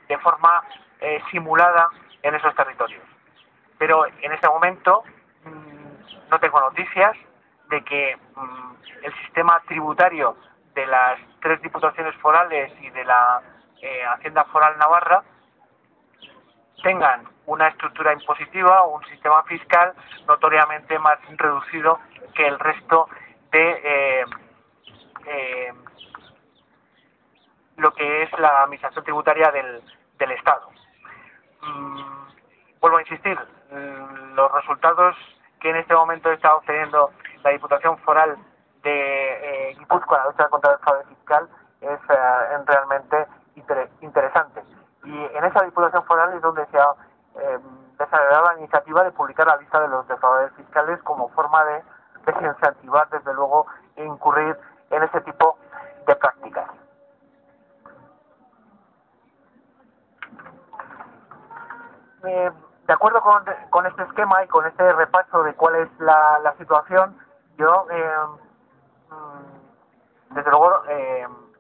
de forma simulada en esos territorios. Pero en este momento no tengo noticias de que el sistema tributario de las 3 diputaciones forales y de la Hacienda Foral Navarra tengan una estructura impositiva o un sistema fiscal notoriamente más reducido que el resto de lo que es la administración tributaria del Estado. Vuelvo a insistir, los resultados que en este momento está obteniendo la Diputación Foral de Guipúzcoa en la lucha contra el fraude fiscal es realmente interesante. Y en esa Diputación Foral es donde se ha desarrollado la iniciativa de publicar la lista de los defraudadores fiscales como forma de desincentivar, desde luego, e incurrir en ese tipo de prácticas. De acuerdo con este esquema y con este repaso de cuál es la situación, yo desde luego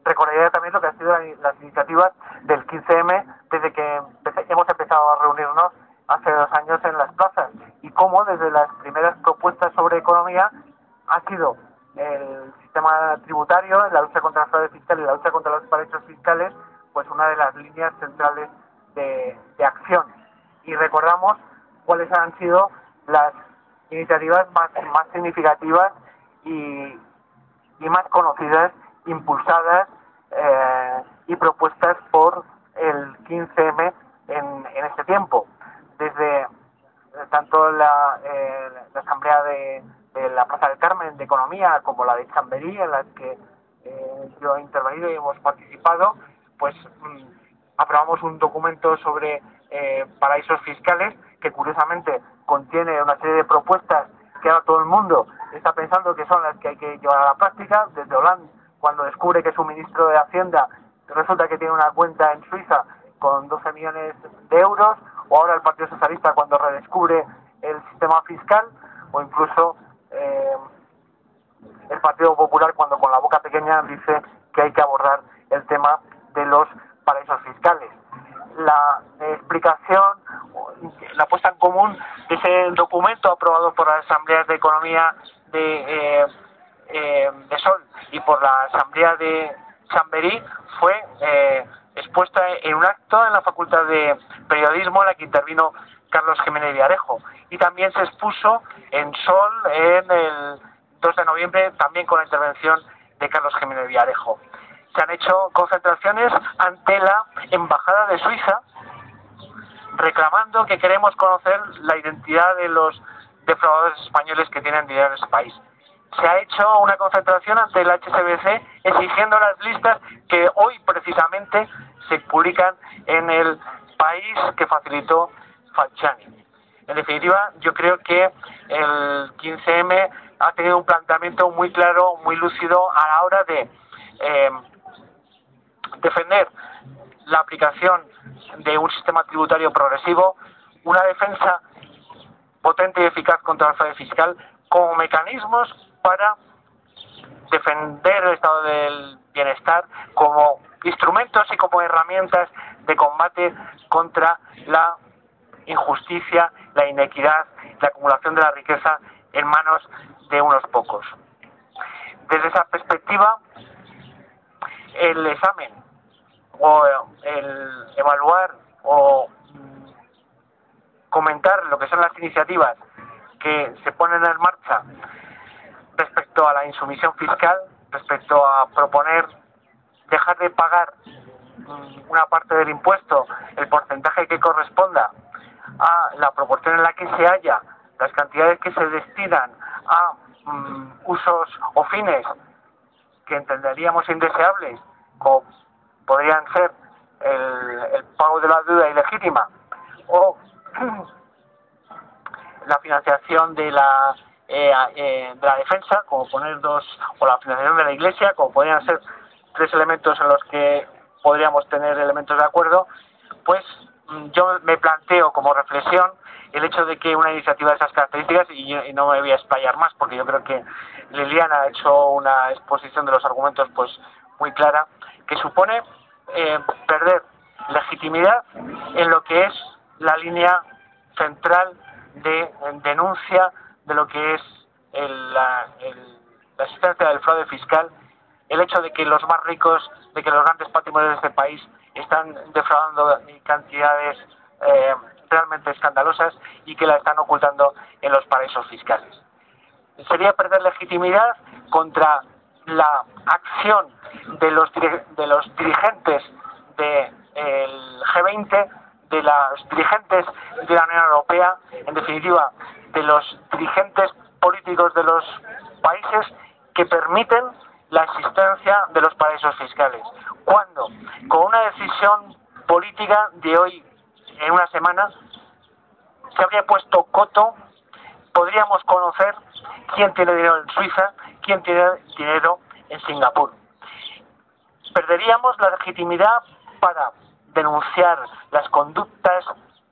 recordaría también lo que han sido las iniciativas del 15M desde que hemos empezado a reunirnos hace 2 años en las plazas, y cómo desde las primeras propuestas sobre economía ha sido el sistema tributario, la lucha contra el fraude fiscal y la lucha contra los paraísos fiscales, pues una de las líneas centrales de acción. Y recordamos cuáles han sido las iniciativas más significativas y más conocidas, impulsadas y propuestas por el 15M en este tiempo. Desde tanto la asamblea de la Plaza del Carmen de Economía como la de Chamberí, en las que yo he intervenido y hemos participado, pues aprobamos un documento sobre paraísos fiscales que curiosamente contiene una serie de propuestas que ahora todo el mundo está pensando que son las que hay que llevar a la práctica. Desde Hollande, cuando descubre que su ministro de Hacienda resulta que tiene una cuenta en Suiza con 12 millones de euros, o ahora el Partido Socialista cuando redescubre el sistema fiscal, o incluso el Partido Popular cuando con la boca pequeña dice que hay que abordar el tema de los paraísos fiscales. La explicación, la puesta en común de ese documento aprobado por las asambleas de economía de Sol y por la asamblea de Chamberí fue expuesta en un acto en la Facultad de Periodismo en la que intervino Carlos Jiménez Villarejo, y también se expuso en Sol en el 2 de noviembre también con la intervención de Carlos Jiménez Villarejo. Se han hecho concentraciones ante la Embajada de Suiza reclamando que queremos conocer la identidad de los defraudadores españoles que tienen dinero en ese país. Se ha hecho una concentración ante el HSBC exigiendo las listas que hoy precisamente se publican en el país que facilitó Falciani. En definitiva, yo creo que el 15M ha tenido un planteamiento muy claro, muy lúcido a la hora de defender la aplicación de un sistema tributario progresivo, una defensa potente y eficaz contra el fraude fiscal como mecanismos para defender el estado del bienestar, como instrumentos y como herramientas de combate contra la injusticia, la inequidad, la acumulación de la riqueza en manos de unos pocos. Desde esa perspectiva, el examen o el evaluar o comentar lo que son las iniciativas que se ponen en marcha respecto a la insumisión fiscal, respecto a proponer dejar de pagar una parte del impuesto, el porcentaje que corresponda a la proporción en la que se halla, las cantidades que se destinan a usos o fines que entenderíamos indeseables, como podrían ser el pago de la deuda ilegítima o la financiación de la defensa, como poner o la financiación de la Iglesia, como podrían ser 3 elementos en los que podríamos tener elementos de acuerdo. Pues yo me planteo como reflexión el hecho de que una iniciativa de esas características, y no me voy a explayar más porque yo creo que Liliana ha hecho una exposición de los argumentos pues muy clara, que supone perder legitimidad en lo que es la línea central de denuncia de lo que es la existencia del fraude fiscal, el hecho de que los más ricos, de que los grandes patrimonios de este país están defraudando cantidades realmente escandalosas y que la están ocultando en los paraísos fiscales. Sería perder legitimidad contra la acción de los dirigentes del G20, de los dirigentes de la Unión Europea, en definitiva, de los dirigentes políticos de los países que permiten la existencia de los paraísos fiscales. Cuando, con una decisión política de hoy, en una semana, se habría puesto coto, podríamos conocer quién tiene dinero en Suiza, quién tiene dinero en Singapur. Perderíamos la legitimidad para denunciar las conductas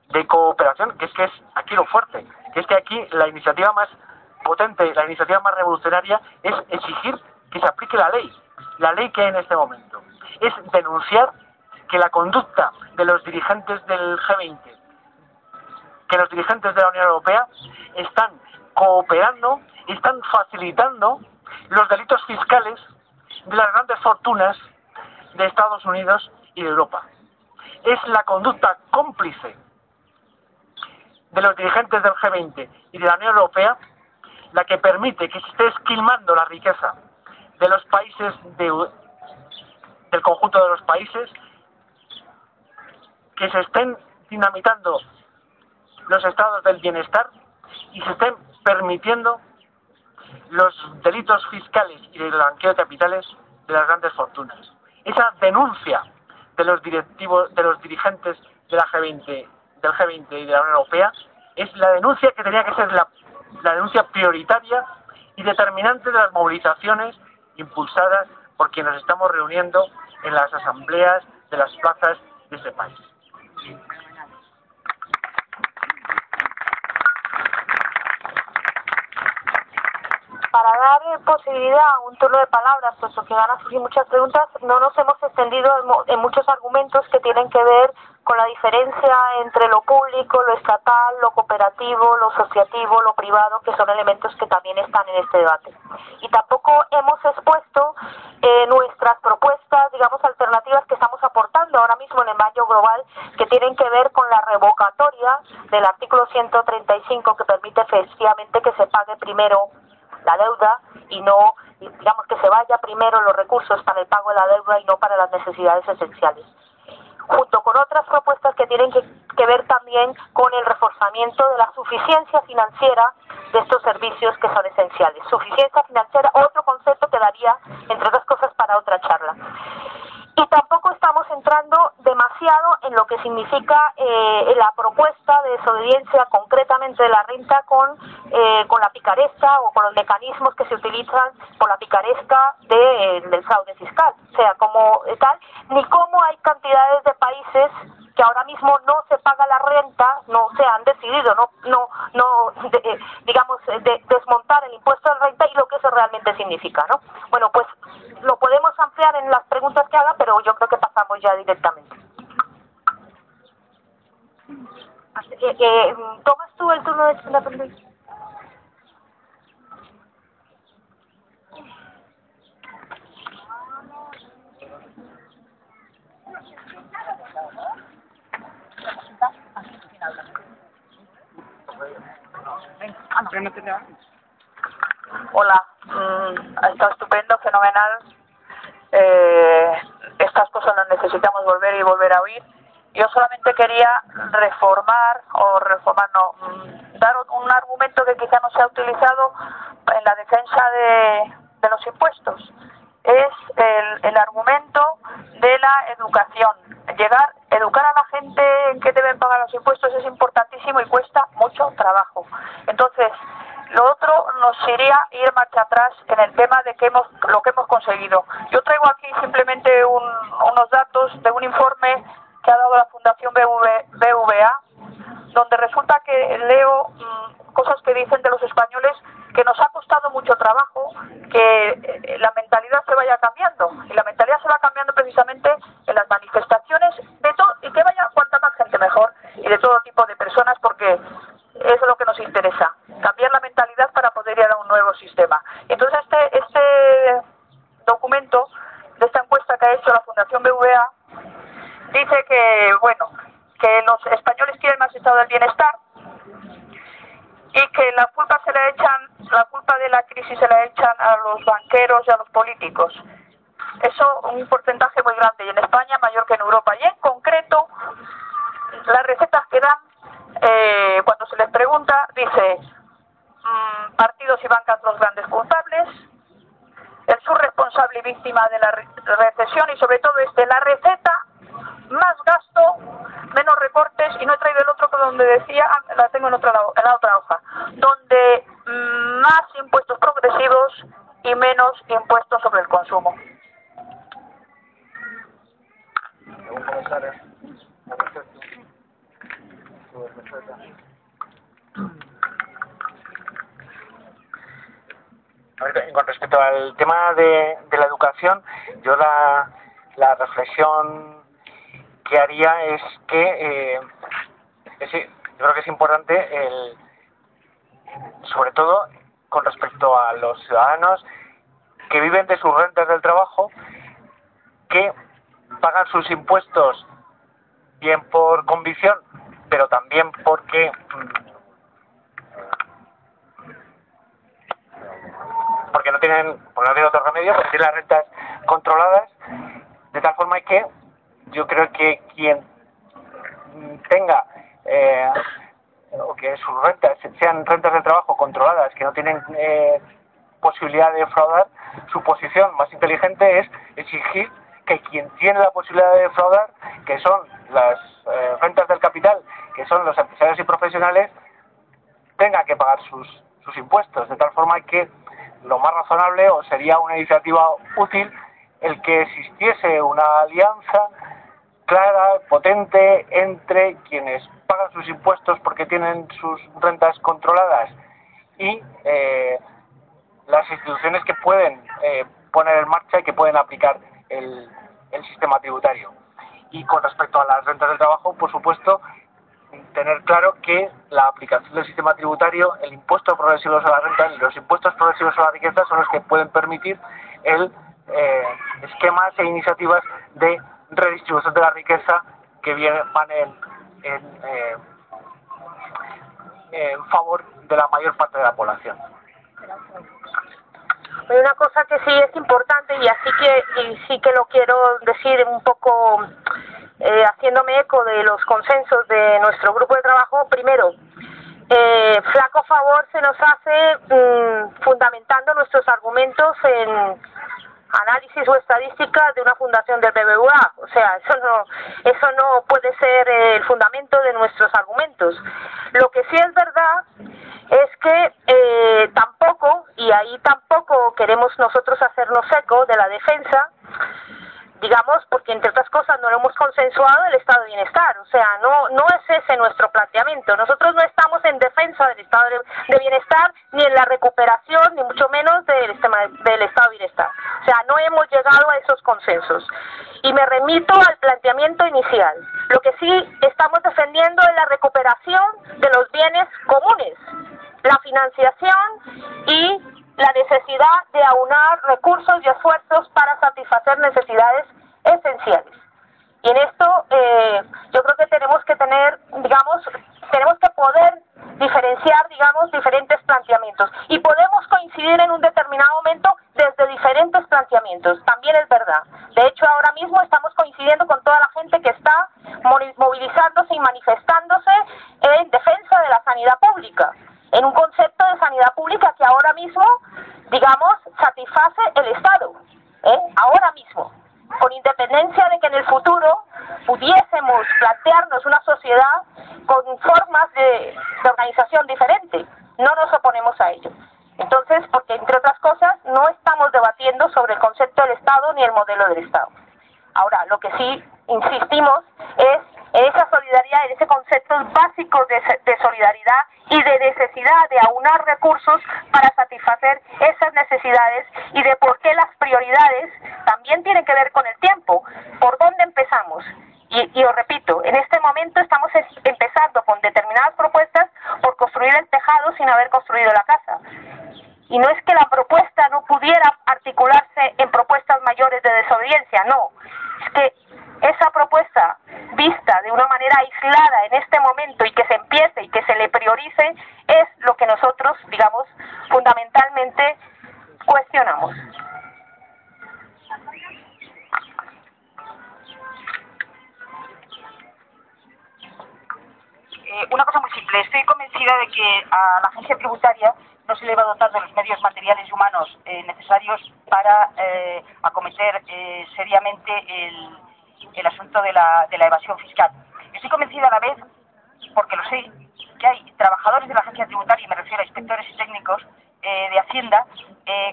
de cooperación, que es aquí lo fuerte, que es que aquí la iniciativa más potente, la iniciativa más revolucionaria es exigir que se aplique la ley que hay en este momento. Es denunciar que la conducta de los dirigentes del G20, que los dirigentes de la Unión Europea están cooperando, están facilitando los delitos fiscales de las grandes fortunas de Estados Unidos y de Europa. Es la conducta cómplice de los dirigentes del G20 y de la Unión Europea la que permite que se esté esquilmando la riqueza de los países, del conjunto de los países, que se estén dinamitando los estados del bienestar y se estén permitiendo los delitos fiscales y el blanqueo de capitales de las grandes fortunas. Esa denuncia de los dirigentes de la G20, del G20 y de la Unión Europea es la denuncia que tenía que ser la denuncia prioritaria y determinante de las movilizaciones impulsadas por quienes nos estamos reuniendo en las asambleas de las plazas de ese país. Para dar posibilidad a un turno de palabras, puesto que van a surgir muchas preguntas, no nos hemos extendido en muchos argumentos que tienen que ver con la diferencia entre lo público, lo estatal, lo cooperativo, lo asociativo, lo privado, que son elementos que también están en este debate. Y tampoco hemos expuesto nuestras propuestas, digamos, alternativas que estamos aportando ahora mismo en el Mayo Global, que tienen que ver con la revocatoria del artículo 135, que permite efectivamente que se pague primero la deuda y no, digamos, que se vaya primero los recursos para el pago de la deuda y no para las necesidades esenciales, junto con otras propuestas que tienen que ver también con el reforzamiento de la suficiencia financiera de estos servicios que son esenciales. Suficiencia financiera, otro concepto que daría, entre otras cosas, para otra charla. Y tampoco estamos entrando demasiado en lo que significa la propuesta de desobediencia concretamente de la renta con la picaresca o con los mecanismos que se utilizan por la picaresca del fraude fiscal. O sea, como tal, ni cómo hay cantidades de países que ahora mismo no se paga la renta, no se han decidido desmontar el impuesto de renta y lo que eso realmente significa, ¿no? Bueno, pues lo podemos ampliar en las preguntas que haga, pero yo creo que pasamos ya directamente. ¿Tomas tú el turno de la pregunta? Hola, ha estado estupendo, fenomenal. Estas cosas las necesitamos volver y volver a oír. Yo solamente quería dar un argumento que quizá no se ha utilizado en la defensa de los impuestos. Es el argumento de la educación. Educar a la gente que deben pagar los impuestos es importantísimo y cuesta mucho trabajo. Entonces, lo otro nos iría ir marcha atrás en el tema de lo que hemos conseguido. Yo traigo aquí simplemente unos datos de un informe que ha dado la Fundación BVA, donde resulta que leo cosas que dicen de los españoles que nos ha costado mucho trabajo que la mentalidad se vaya cambiando, y la mentalidad se va cambiando precisamente en las manifestaciones de de todo tipo de personas, porque es lo que nos interesa, cambiar la mentalidad para poder ir a un nuevo sistema. Entonces este documento de esta encuesta que ha hecho la Fundación BVA dice que, bueno, que los españoles quieren más estado del bienestar y que la culpa de la crisis se la echan a los banqueros y a los políticos. Eso un porcentaje muy grande, y en España mayor que en Europa. Y en concreto, las recetas que dan, cuando se les pregunta, dice partidos y bancas los grandes culpables, el subresponsable y víctima de la recesión, y sobre todo la receta: más gasto, menos recortes. Y no he traído el otro, donde decía, la tengo en la otra hoja, donde más impuestos progresivos y menos impuestos sobre el consumo. Con respecto al tema de la educación, yo la reflexión que haría es que yo creo que es importante, sobre todo con respecto a los ciudadanos que viven de sus rentas del trabajo, que pagan sus impuestos bien por convicción, pero también porque no tienen otro remedio, porque tienen las rentas controladas, de tal forma que yo creo que quien tenga o que sus rentas sean rentas de trabajo controladas, que no tienen posibilidad de defraudar, su posición más inteligente es exigir que quien tiene la posibilidad de defraudar, que son las rentas del capital, que son los empresarios y profesionales, tenga que pagar sus impuestos, de tal forma que lo más razonable, o sería una iniciativa útil, el que existiese una alianza clara, potente, entre quienes pagan sus impuestos porque tienen sus rentas controladas y las instituciones que pueden poner en marcha y que pueden aplicar el sistema tributario. Y con respecto a las rentas del trabajo, por supuesto, tener claro que la aplicación del sistema tributario, el impuesto progresivo sobre la renta y los impuestos progresivos sobre la riqueza son los que pueden permitir esquemas e iniciativas de redistribución de la riqueza que van en favor de la mayor parte de la población. Hay una cosa que sí es importante, y sí que lo quiero decir un poco haciéndome eco de los consensos de nuestro grupo de trabajo. Primero, flaco favor se nos hace fundamentando nuestros argumentos en análisis o estadísticas de una fundación del BBVA. O sea, eso no puede ser el fundamento de nuestros argumentos. Lo que sí es verdad es que tampoco, y ahí tampoco queremos nosotros hacernos eco de la defensa, digamos, porque entre otras cosas no lo hemos consensuado, el estado de bienestar. O sea, no es ese nuestro planteamiento. Nosotros no estamos en defensa del estado de bienestar, ni en la recuperación, ni mucho menos del estado de bienestar. O sea, no hemos llegado a esos consensos. Y me remito al planteamiento inicial. Lo que sí estamos defendiendo es la recuperación de los bienes comunes, la financiación y la necesidad de aunar recursos y esfuerzos para satisfacer necesidades esenciales. Y en esto yo creo que tenemos que poder diferenciar, diferentes planteamientos. Y podemos coincidir en un determinado momento desde diferentes planteamientos, también es verdad. De hecho, ahora mismo estamos coincidiendo con toda la gente que está movilizándose y manifestándose en defensa de la sanidad pública, en un concepto de sanidad pública que ahora mismo, satisface el Estado, ahora mismo, con independencia de que en el futuro pudiésemos plantearnos una sociedad con formas de organización diferente. No nos oponemos a ello. Entonces, porque entre otras cosas, no estamos debatiendo sobre el concepto del Estado ni el modelo del Estado. Ahora, lo que sí insistimos es en esa solidaridad, en ese concepto básico de solidaridad y de necesidad de aunar recursos para satisfacer esas necesidades, y de por qué las prioridades también tienen que ver con el tiempo, por dónde empezamos. Y os repito, en este momento estamos empezando con determinadas propuestas por construir el tejado sin haber construido la casa. Y no es que la propuesta no pudiera articularse en propuestas mayores de desobediencia, no. Es que esa propuesta vista de una manera aislada en este momento y que se empiece y que se le priorice es lo que nosotros, digamos, fundamentalmente cuestionamos. Una cosa muy simple, estoy convencida de que a la agencia tributaria no se le va a dotar de los medios materiales y humanos necesarios para acometer seriamente el asunto de la evasión fiscal. Estoy convencida a la vez, porque lo sé, que hay trabajadores de la agencia tributaria, y me refiero a inspectores y técnicos de Hacienda,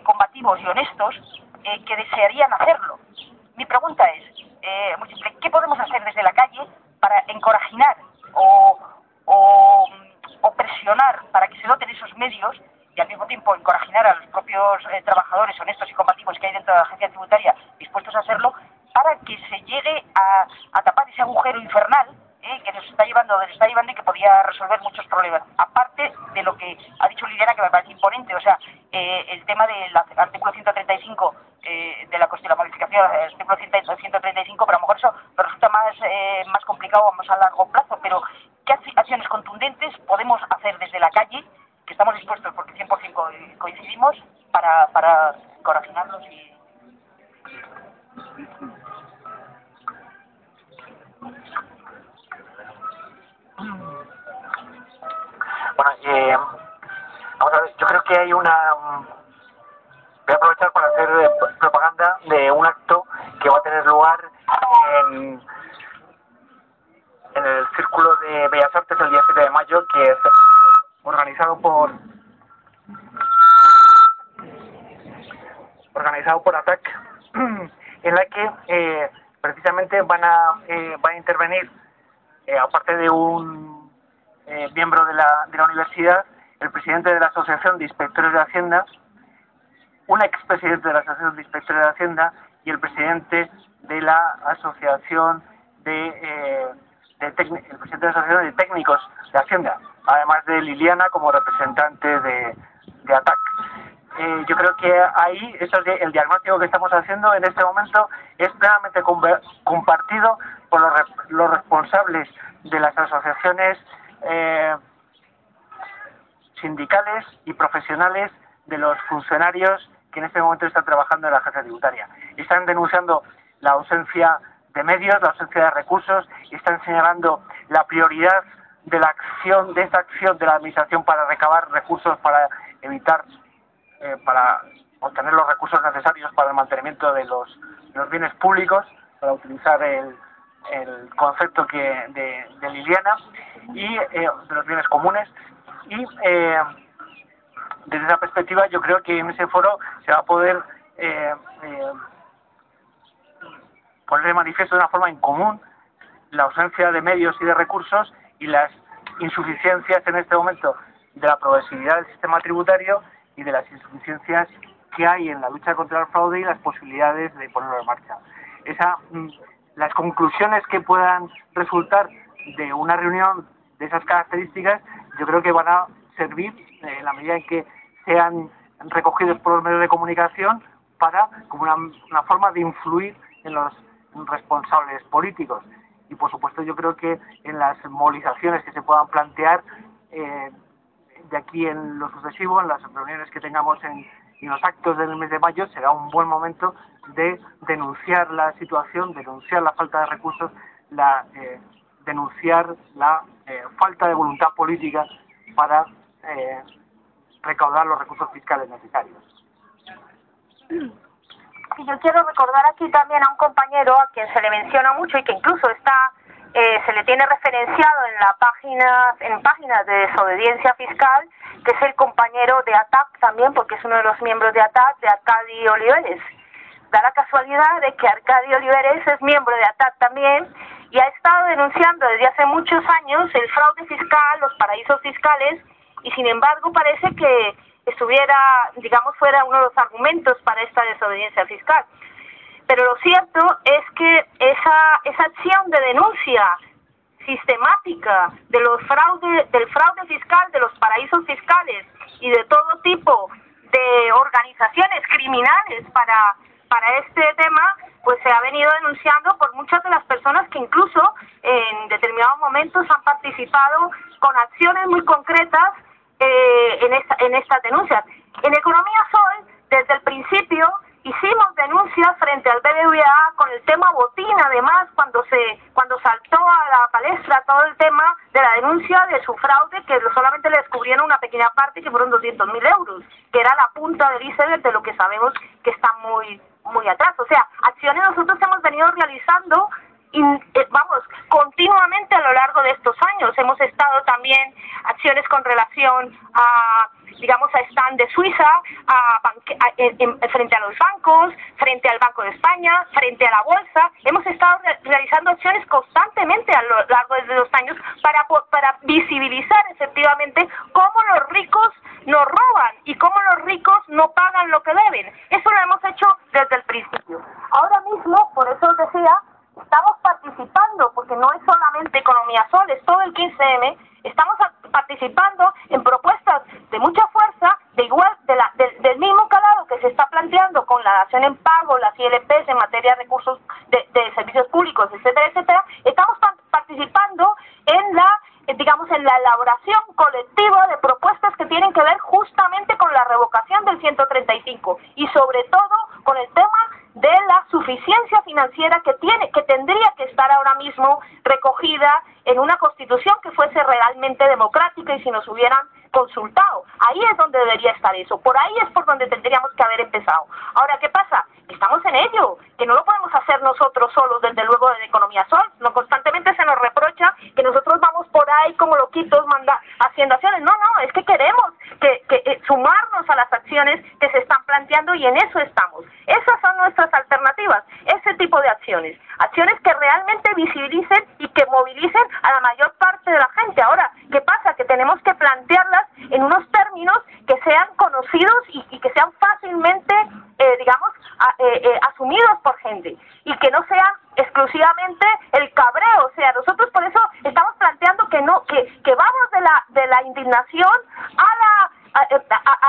combativos y honestos, que desearían hacerlo. Mi pregunta es, muy simple, ¿qué podemos hacer desde la calle para encorajinar o presionar para que se doten esos medios y al mismo tiempo encorajinar a los propios trabajadores honestos y combativos que hay dentro de la agencia tributaria dispuestos a hacerlo para que se llegue a tapar ese agujero infernal que nos está llevando y que podía resolver muchos problemas? Aparte de lo que ha dicho Liliana, que me parece imponente, o sea, el tema del artículo 135 de la modificación del artículo 135, pero a lo mejor eso nos resulta más complicado, más a largo plazo, pero ¿qué acciones contundentes podemos hacer desde la calle, que estamos dispuestos, porque 100% coincidimos, para encorajinarlos y... Bueno, vamos a ver, yo creo que hay una... Voy a aprovechar para hacer propaganda de un acto que va a tener lugar en el Círculo de Bellas Artes el día 7 de mayo, que es organizado por ATAC, en la que precisamente va a intervenir, aparte de un miembro de la universidad, el presidente de la Asociación de Inspectores de Hacienda, un expresidente de la Asociación de Inspectores de Hacienda y el presidente de la Asociación el presidente de la Asociación de Técnicos de Hacienda, además de Liliana como representante de ATAC. Yo creo que ahí el diagnóstico que estamos haciendo en este momento es plenamente compartido por los responsables de las asociaciones sindicales y profesionales de los funcionarios que en este momento están trabajando en la agencia tributaria. Están denunciando la ausencia de medios, la ausencia de recursos, y están señalando la prioridad de esta acción de la administración para recabar recursos, para evitar, para obtener los recursos necesarios para el mantenimiento de los bienes públicos, para utilizar el concepto de Liliana, y de los bienes comunes. Y desde esa perspectiva yo creo que en ese foro se va a poder poner de manifiesto de una forma en común la ausencia de medios y de recursos y las insuficiencias en este momento de la progresividad del sistema tributario y de las insuficiencias que hay en la lucha contra el fraude y las posibilidades de ponerlo en marcha. Las conclusiones que puedan resultar de una reunión de esas características, yo creo que van a servir, en la medida en que sean recogidos por los medios de comunicación, como una forma de influir en los responsables políticos. Y por supuesto yo creo que en las movilizaciones que se puedan plantear de aquí en lo sucesivo, en las reuniones que tengamos en los actos del mes de mayo, será un buen momento de denunciar la situación, denunciar la falta de recursos, denunciar la falta de voluntad política para recaudar los recursos fiscales necesarios. Y yo quiero recordar aquí también a un compañero a quien se le menciona mucho y que incluso se le tiene referenciado en páginas de desobediencia fiscal, que es el compañero de ATAC también, porque es uno de los miembros de ATAC, de Arcadi Oliveres. Da la casualidad de que Arcadi Oliveres es miembro de ATAC también y ha estado denunciando desde hace muchos años el fraude fiscal, los paraísos fiscales, y sin embargo parece que fuera uno de los argumentos para esta desobediencia fiscal. pero lo cierto es que esa acción de denuncia sistemática de del fraude fiscal, de los paraísos fiscales y de todo tipo de organizaciones criminales para este tema, pues se ha venido denunciando por muchas de las personas que incluso en determinados momentos han participado con acciones muy concretas en estas denuncias. En Economía Sol, desde el principio, hicimos denuncias frente al BBVA con el tema botín, además, cuando saltó a la palestra todo el tema de la denuncia de su fraude, que solamente le descubrieron una pequeña parte, que fueron 200.000 euros, que era la punta del iceberg de lo que sabemos que está muy atrás. O sea, acciones nosotros hemos venido realizando continuamente a lo largo de estos años. Hemos estado también acciones con relación a stand de Suiza, frente a los bancos, frente al Banco de España, frente a la bolsa. Hemos estado realizando acciones constantemente a lo largo de los años para visibilizar efectivamente cómo los ricos nos roban y cómo los ricos no pagan lo que deben. Eso lo hemos hecho desde el principio. Ahora mismo, por eso os decía, estamos participando, porque no es solamente Economía Sol, es todo el 15M, estamos participando en propuestas de mucha fuerza, del mismo calado que se está planteando con la dación en pago, las ILPs en materia de recursos de servicios públicos, etcétera, etcétera. Estamos participando en la elaboración colectiva de propuestas que tienen que ver justamente con la revocación del 135 y sobre todo con el tema de la suficiencia financiera que tendría que estar ahora mismo recogida en una constitución que fuese realmente democrática y si nos hubieran consultado. Ahí es donde debería estar eso, por ahí es por donde tendríamos que haber empezado. Ahora, ¿qué pasa? Estamos en ello, que no lo podemos hacer nosotros solos, desde luego, de Economía Sol. No, constantemente se nos reprocha que nosotros vamos por ahí como loquitos haciendo acciones. No, es que queremos que sumarnos a las acciones que se están planteando y en eso estamos. Esas son nuestras alternativas, ese tipo de acciones que realmente visibilicen y que movilicen a la mayor parte de la gente. Ahora, ¿qué pasa? Que tenemos que plantearlas en unos términos que sean conocidos y que sean fácilmente, asumidos por gente y que no sean exclusivamente el cabreo. O sea, nosotros por eso estamos planteando que vamos de la indignación a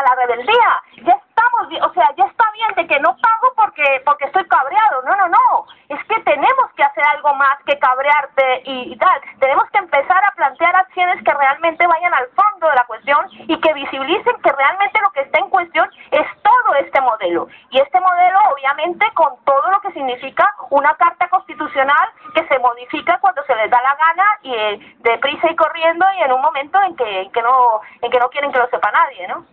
la rebeldía. Ya estamos, ya está bien de que no pago porque estoy cabreado. No. Es que tenemos que hacer algo más que cabrearte y tal. Tenemos que empezar a plantear acciones que realmente vayan al fondo de la cuestión y que visibilicen que realmente lo que está en cuestión es todo este modelo. Y este modelo, obviamente, con todo lo que significa una carta constitucional que se modifica cuando se les da la gana y deprisa y corriendo y en un momento en que no quieren que lo sepa nadie, ¿no?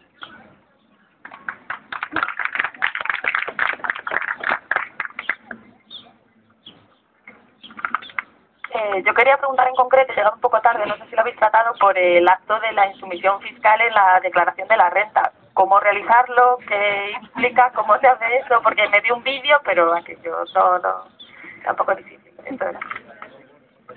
Yo quería preguntar en concreto, llegado un poco tarde, no sé si lo habéis tratado, por el acto de la insumisión fiscal en la declaración de la renta. ¿Cómo realizarlo? ¿Qué implica? ¿Cómo se hace eso? Porque me vi un vídeo, pero aquello no, tampoco es difícil. Entonces,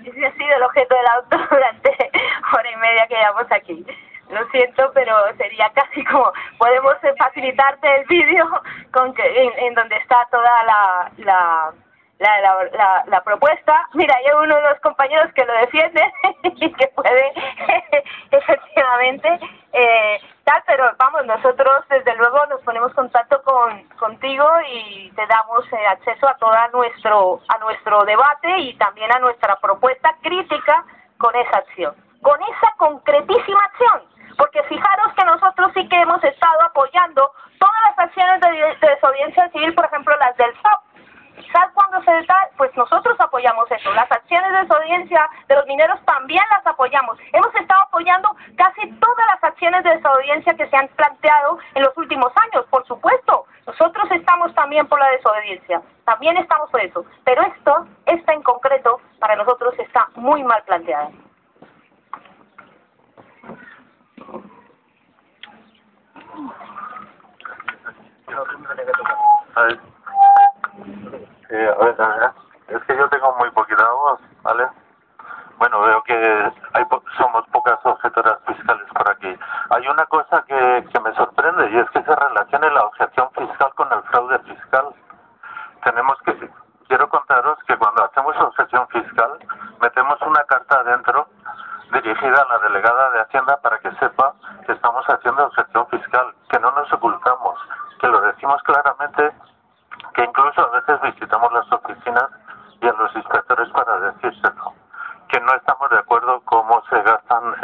ese ha sido el objeto del auto durante hora y media que llevamos aquí. Lo siento, pero sería casi como, podemos facilitarte el vídeo en donde está toda la propuesta. Mira, hay uno de los compañeros que lo defiende y que puede efectivamente pero vamos, nosotros desde luego nos ponemos en contacto contigo y te damos acceso a todo nuestro debate y también a nuestra propuesta crítica con esa acción, con esa concretísima acción, porque fijaros que nosotros sí que hemos estado apoyando todas las acciones de desobediencia civil, por ejemplo las del SOP. ¿Sabes cuándo se da? Pues nosotros apoyamos eso. Las acciones de desobediencia de los mineros también las apoyamos. Hemos estado apoyando casi todas las acciones de desobediencia que se han planteado en los últimos años, por supuesto. Nosotros estamos también por la desobediencia, también estamos por eso. Pero esta en concreto, para nosotros está muy mal planteada. Es que yo tengo muy poquita voz, ¿vale? Bueno, veo que somos pocas objetoras fiscales por aquí. Hay una cosa que me sorprende y es que se relacione la objeción fiscal con el fraude fiscal. Tenemos que adentro dirigida a la delegada de Hacienda para que sepa que estamos haciendo objeción fiscal, que no nos ocultamos, que lo decimos claramente, que incluso a veces visitamos las oficinas y a los inspectores para decírselo, que no estamos de acuerdo cómo se gastan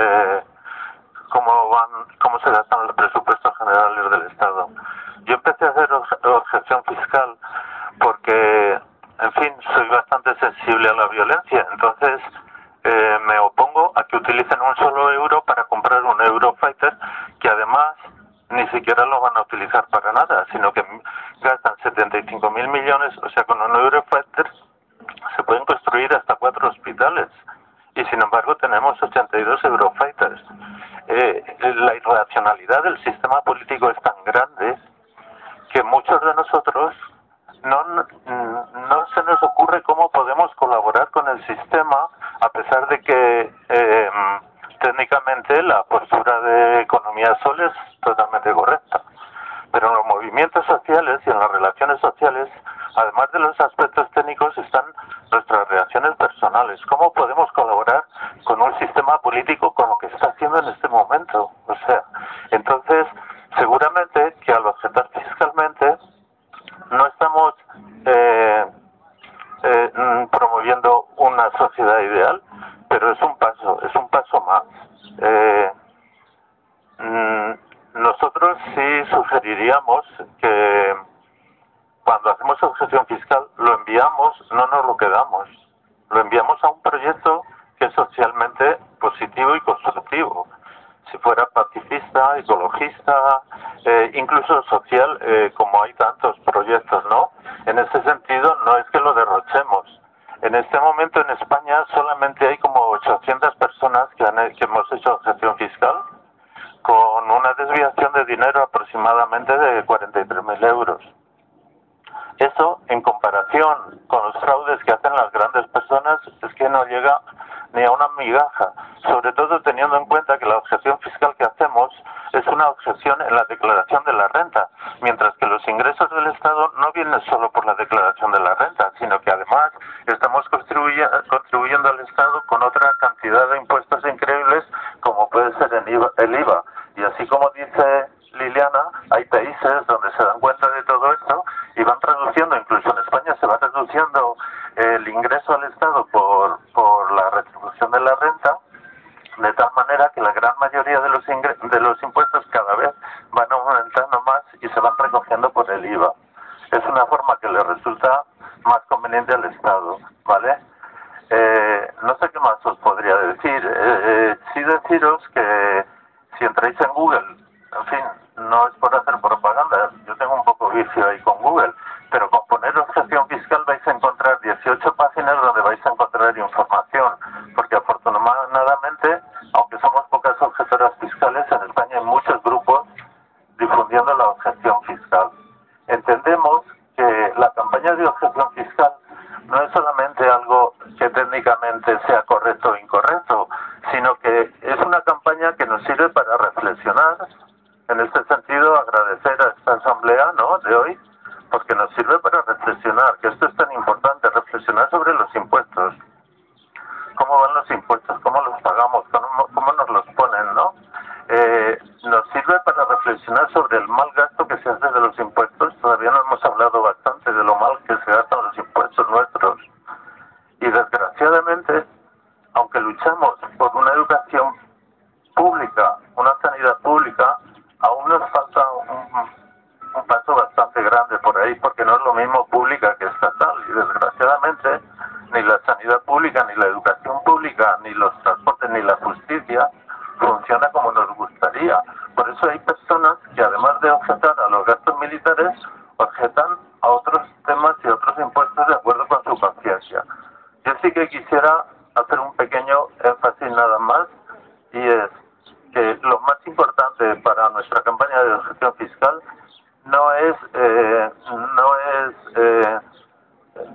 cómo se gastan los presupuestos generales del Estado. Yo empecé a hacer objeción fiscal porque, en fin, soy bastante sensible a la violencia, entonces me opongo a que utilicen un solo euro para comprar un Eurofighter, que además ni siquiera lo van a utilizar para nada, sino que gastan 75.000 millones, o sea, con un Eurofighter se pueden construir hasta 4 hospitales, y sin embargo tenemos 82 Eurofighters. La irracionalidad del sistema político es tan grande que muchos de nosotros no se nos ocurre cómo podemos colaborar con el sistema, a pesar de que técnicamente la postura de Economía Sol es totalmente correcta. Pero en los movimientos sociales y en las relaciones sociales, además de los aspectos técnicos, están nuestras reacciones personales. ¿Cómo podemos colaborar con un sistema político con lo que está haciendo en este momento? O sea, entonces, seguramente que al objetar fiscalmente no estamos promoviendo una sociedad ideal, pero es un paso más. Nosotros sí sugeriríamos que cuando hacemos objeción fiscal lo enviamos, no nos lo quedamos, lo enviamos a un proyecto que es socialmente positivo y constructivo. Si fuera pacifista, ecologista, incluso social, como hay tantos proyectos, ¿no? En ese sentido, no es que lo derrochemos. En este momento en España solamente hay como 800 personas que hemos hecho objeción fiscal, con una desviación de dinero aproximadamente de 43.000 euros. Eso, en comparación con los fraudes que hacen las grandes personas, es que no llega ni a una migaja, sobre todo teniendo en cuenta que la objeción fiscal que hacemos es una objeción en la declaración de la renta, mientras que los ingresos del Estado no vienen solo por la declaración de la renta, sino que además estamos contribuyendo al Estado con otra cantidad de impuestos increíbles, como puede ser el IVA. Y así como dice Liliana, hay países donde se dan cuenta de todo esto y van reduciendo, incluso en España se va reduciendo el ingreso al Estado por la retribución de la renta, de tal manera que la gran mayoría de los impuestos cada vez van aumentando más y se van recogiendo por el IVA. Es una forma que le resulta más conveniente al Estado, ¿vale? No sé qué más os podría decir. Sí deciros que si entráis en Google, en fin, no es por hacer propaganda, yo tengo un poco vicio ahí con Google, pero con poner objeción fiscal vais a encontrar 18 páginas donde vais a encontrar información, porque afortunadamente, aunque somos pocas objetoras fiscales, en España hay muchos grupos difundiendo la objeción fiscal. Entendemos que la campaña de objeción fiscal no es solamente algo que técnicamente sea correcto o incorrecto, sino que es una campaña que nos sirve para reflexionar. En este sentido, agradecer a esta asamblea, ¿no?, de hoy, porque nos sirve para reflexionar, que esto es tan importante, reflexionar sobre los impuestos. ¿Cómo van los impuestos? ¿Cómo los pagamos? ¿Cómo nos los ponen, no? Nos sirve para reflexionar sobre el mal gasto que se hace de los impuestos. Todavía no hemos hablado bastante de lo mal que se gastan los impuestos nuestros. Y desgraciadamente, aunque luchamos por una educación pública, una sanidad pública, aún nos falta un paso bastante grande por ahí, porque no es lo mismo pública que estatal, y desgraciadamente ni la sanidad pública, ni la educación pública, ni los transportes, ni la justicia funciona como nos gustaría. Por eso hay personas que, además de objetar a los gastos militares, objetan a otros temas y otros impuestos de acuerdo con su conciencia. Yo sí que quisiera hacer un pequeño énfasis nada más, y es que lo más importante para nuestra campaña de objeción fiscal no es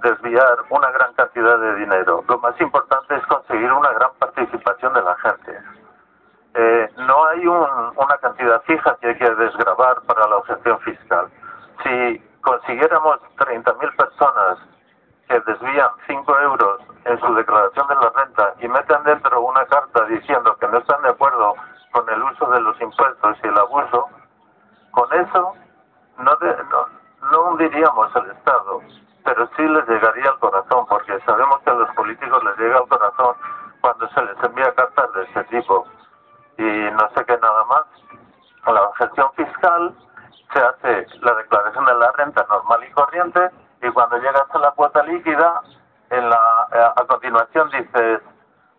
desviar una gran cantidad de dinero. Lo más importante es conseguir una gran participación de la gente. No hay una cantidad fija que hay que desgravar para la objeción fiscal. Si consiguiéramos 30.000 personas que desvían 5 euros en su declaración de la renta y meten dentro una carta diciendo que no están de acuerdo con el uso de los impuestos y el abuso, con eso no hundiríamos el Estado, pero sí les llegaría al corazón, porque sabemos que a los políticos les llega al corazón cuando se les envía cartas de ese tipo. Y no sé qué nada más. Con la gestión fiscal se hace la declaración de la renta normal y corriente, y cuando llegas a la cuota líquida, a continuación dices,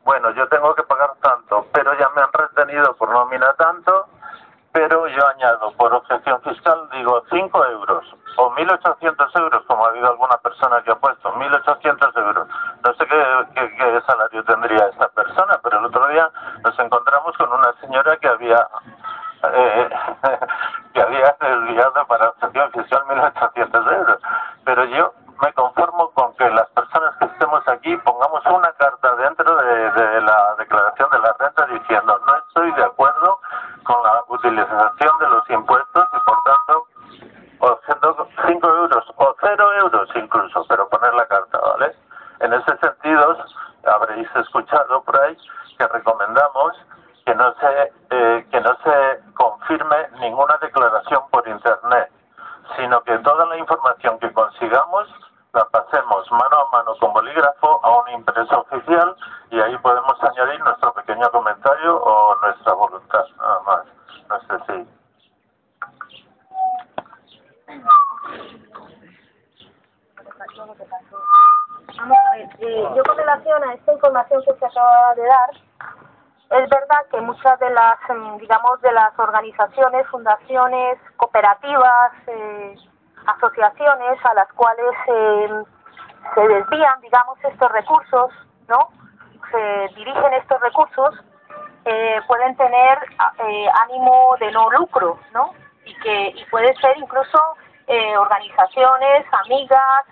bueno, yo tengo que pagar tanto, pero ya me han retenido por nómina tanto, pero yo añado por objeción fiscal, digo 5 euros o 1.800 euros, como ha habido alguna persona que ha puesto 1.800 euros. No sé qué salario tendría esta persona, pero el otro día nos encontramos con una señora que había desviado para objeción fiscal 1.800 euros. Pero yo me conformo con que las personas que estemos aquí pongamos una carta dentro de la declaración de la renta diciendo no estoy de acuerdo con la utilización de los impuestos y por tanto siendo 5 euros o 0 euros incluso, pero poner la carta, ¿vale? En ese sentido, habréis escuchado por ahí que recomendamos que no se confirme ninguna declaración por internet, sino que toda la información que consigamos la pasemos mano a mano con bolígrafo a un impreso oficial, y ahí podemos añadir nuestro pequeño comentario o nuestra voluntad, nada más. No sé si... Vamos a ver, yo con relación a esta información que se acaba de dar, es verdad que muchas de las, digamos, de las organizaciones, fundaciones, cooperativas, asociaciones a las cuales se desvían, digamos, estos recursos, ¿no? Se dirigen estos recursos, pueden tener ánimo de no lucro, ¿no? Y puede ser incluso organizaciones, amigas,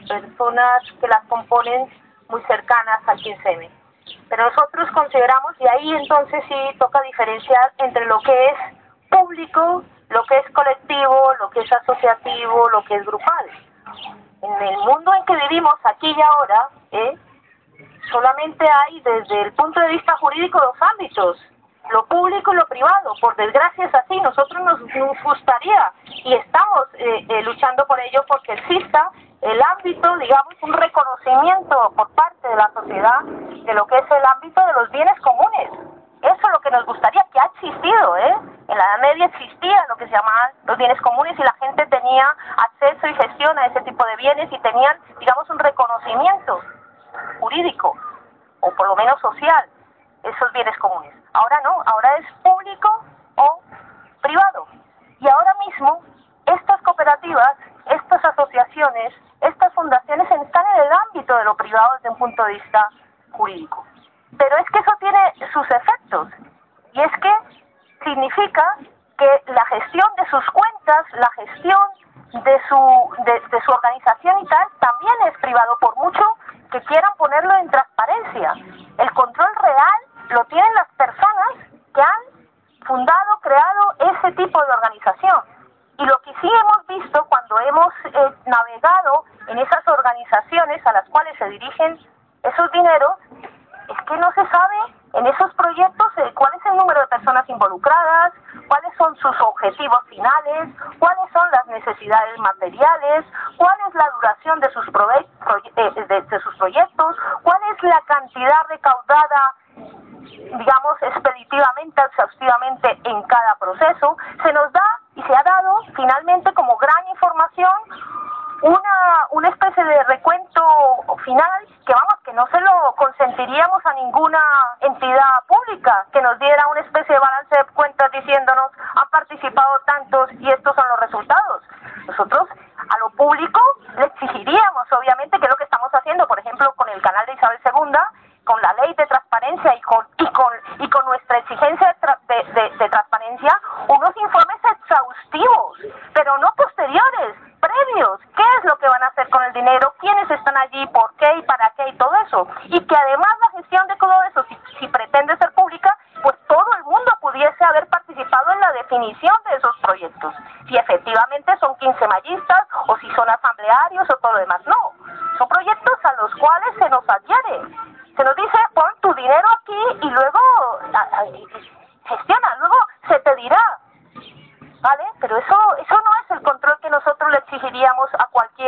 personas que las componen muy cercanas al 15M. Pero nosotros consideramos, y ahí entonces sí toca diferenciar entre lo que es público, lo que es colectivo, lo que es asociativo, lo que es grupal. En el mundo en que vivimos aquí y ahora, solamente hay desde el punto de vista jurídico dos ámbitos, lo público y lo privado. Por desgracia es así. Nosotros nos gustaría y estamos luchando por ello, porque exista el ámbito, digamos, un reconocimiento por parte de la sociedad de lo que es el ámbito de los bienes comunes. Eso es lo que nos gustaría, que ha existido, En la Edad Media existía lo que se llamaban los bienes comunes y la gente tenía acceso y gestión a ese tipo de bienes y tenían, digamos, un reconocimiento jurídico o por lo menos social, esos bienes comunes. Ahora no, ahora es público o privado. Y ahora mismo estas cooperativas, estas asociaciones, estas fundaciones están en el ámbito de lo privado desde un punto de vista jurídico. Pero es que eso tiene sus efectos, y es que significa que la gestión de sus cuentas, la gestión de su organización y tal, también es privado, por mucho que quieran ponerlo en transparencia. El control real lo tienen las personas que han fundado, creado ese tipo de organización. Y lo que sí hemos visto cuando hemos navegado en esas organizaciones a las cuales se dirigen esos dineros, es que no se sabe en esos proyectos cuál es el número de personas involucradas, cuáles son sus objetivos finales, cuáles son las necesidades materiales, cuál es la duración de sus proyectos, cuál es la cantidad recaudada, digamos, expeditivamente, exhaustivamente en cada proceso. Se nos da y se ha dado finalmente como gran información una especie de recuento final que, vamos, que no se lo consentiríamos a ninguna entidad pública que nos diera una especie de balance de cuentas diciéndonos han participado tantos y estos son los resultados. Nosotros a lo público le exigiríamos, obviamente, que es lo que estamos haciendo, por ejemplo, con el canal de Isabel II, con la ley de transparencia y con nuestra exigencia de transparencia, unos informes exhaustivos, pero no posteriores, previos. ¿Qué es lo que van a hacer con el dinero? ¿Quiénes están allí? ¿Por qué? ¿Y para qué? Y todo eso. Y que además la gestión de todo eso, si pretende ser pública, pues todo el mundo pudiese haber participado en la definición de esos proyectos. Si efectivamente son 15 mallistas o si son asamblearios o todo lo demás. No. Son proyectos a los cuales se nos adhiere.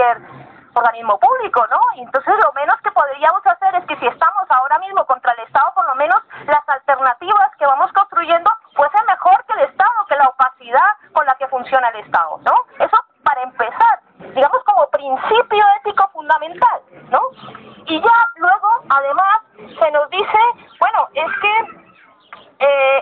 cualquier organismo público, ¿no? Y entonces lo menos que podríamos hacer es que si estamos ahora mismo contra el Estado, por lo menos las alternativas que vamos construyendo fuesen mejor que el Estado, que la opacidad con la que funciona el Estado, ¿no? Eso para empezar, digamos como principio ético fundamental, ¿no? Y ya luego, además, se nos dice, bueno, es que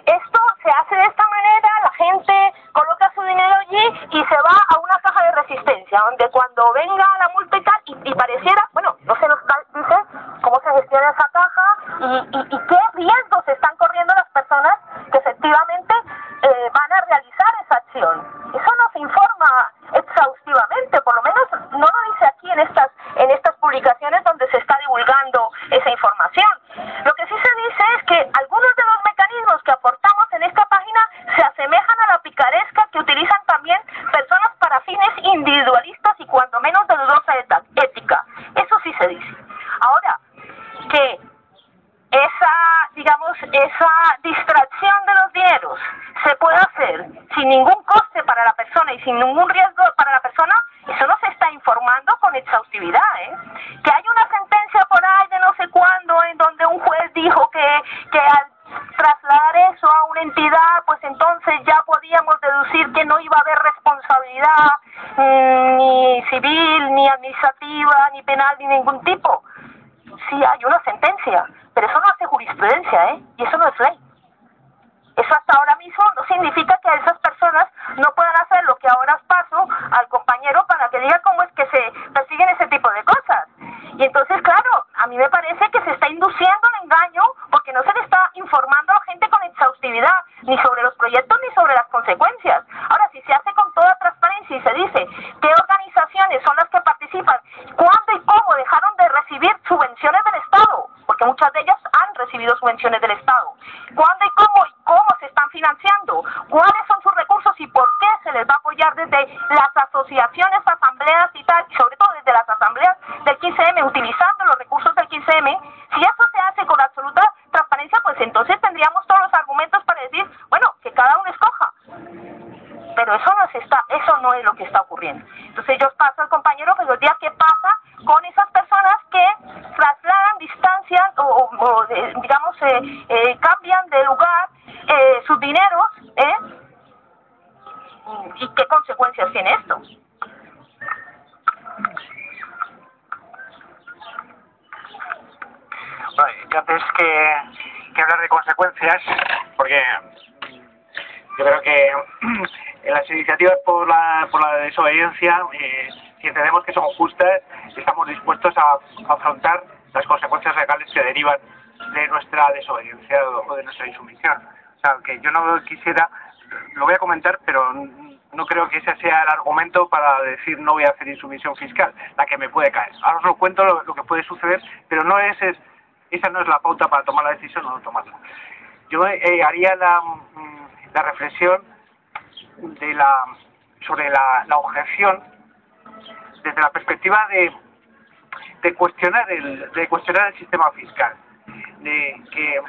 esto se hace de esta manera, la gente coloca su dinero allí y se va a una caja de resistencia, donde cuando venga la multa y tal, y pareciera, bueno, no se nos dice cómo se gestiona esa caja y qué riesgos están corriendo las personas que efectivamente van a realizar esa acción. Eso no se informa exhaustivamente, por lo menos no lo dice aquí en estas publicaciones donde se está divulgando esa información. Lo que sí se dice es que algunos de los mecanismos que aportamos en esta página se asemejan a la picaresca que utilizan también personas para fines individualistas y cuando menos de dudosa ética. Eso sí se dice. Ahora, que esa distracción de los dineros se puede hacer sin ningún coste para la persona y sin ningún riesgo para la persona, eso no se está informando con exhaustividad, Que hay una sentencia por ahí de no sé cuándo en donde un juez dijo que al trasladar eso a una entidad, pues entonces ya podíamos deducir que no iba a haber responsabilidad ni civil, ni administrativa, ni penal, ni ningún tipo. Sí hay una sentencia, pero eso no hace jurisprudencia, y eso no es ley. Eso hasta ahora mismo no significa que esas personas no puedan hacer lo que ahora os paso al compañero para que diga cómo es que se persiguen ese tipo de cosas. Y entonces, claro, a mí me parece que se está induciendo el engaño porque no se le está informando a la gente con exhaustividad, ni sobre los proyectos ni sobre las consecuencias. Ahora, si se hace con toda transparencia y se dice qué organizaciones son las que participan, cuándo y cómo dejaron de recibir subvenciones del Estado, porque muchas de ellas han recibido subvenciones del Estado, cuándo y cómo se están financiando, cuáles son sus recursos y por qué se les va a apoyar desde las asociaciones, asambleas y tal, y sobre todo desde las asambleas del 15M, utilizando los recursos del 15M. Si eso se hace con absoluta transparencia, pues entonces tendríamos todos los argumentos para decir, bueno, que cada uno escoja. Pero eso no es lo que está ocurriendo. Entonces yo os paso al compañero que nos diga qué pasa con esas personas que trasladan distancias o digamos, cambian de lugar sus dineros, y qué consecuencias tiene esto. Vale, yo antes que hablar de consecuencias, porque yo creo que en las iniciativas por la desobediencia, si entendemos que son justas, estamos dispuestos a afrontar las consecuencias legales que derivan de nuestra desobediencia o de nuestra insumisión. O sea, que yo no quisiera, lo voy a comentar, pero no creo que ese sea el argumento para decir no voy a hacer insumisión fiscal, la que me puede caer. Ahora os lo cuento lo que puede suceder, pero esa no es la pauta para tomar la decisión o no tomarla. Yo haría la reflexión sobre la objeción desde la perspectiva de cuestionar el sistema fiscal, de que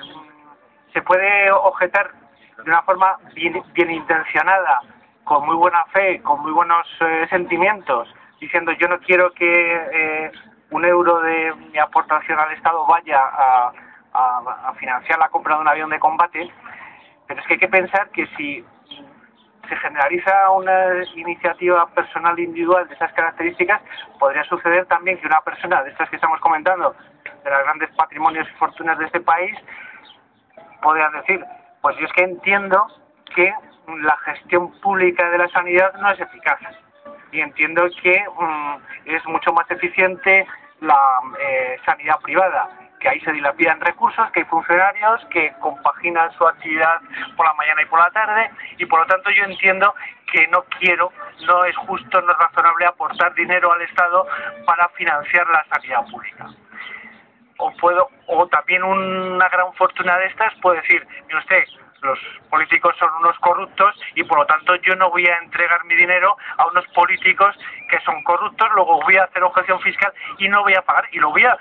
se puede objetar de una forma bien intencionada, con muy buena fe, con muy buenos sentimientos, diciendo yo no quiero que un euro de mi aportación al Estado vaya a financiar la compra de un avión de combate, pero es que hay que pensar que si se generaliza una iniciativa personal individual de esas características, podría suceder también que una persona de estas que estamos comentando, de los grandes patrimonios y fortunas de este país, podrían decir, pues yo es que entiendo que la gestión pública de la sanidad no es eficaz y entiendo que es mucho más eficiente la sanidad privada, que ahí se dilapidan recursos, que hay funcionarios que compaginan su actividad por la mañana y por la tarde, y por lo tanto yo entiendo que no es justo, no es razonable aportar dinero al Estado para financiar la sanidad pública. O también una gran fortuna de estas puede decir, mire usted, los políticos son unos corruptos y por lo tanto yo no voy a entregar mi dinero a unos políticos que son corruptos, luego voy a hacer objeción fiscal y no voy a pagar, y lo voy a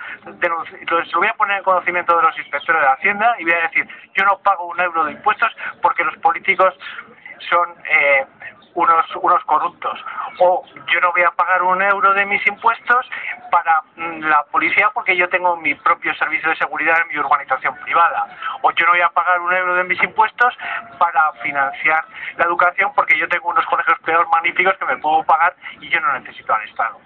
poner en conocimiento de los inspectores de Hacienda y voy a decir, yo no pago un euro de impuestos porque los políticos son unos corruptos. O yo no voy a pagar un euro de mis impuestos para la policía porque yo tengo mi propio servicio de seguridad en mi urbanización privada. O yo no voy a pagar un euro de mis impuestos para financiar la educación porque yo tengo unos colegios privados magníficos que me puedo pagar y yo no necesito al Estado.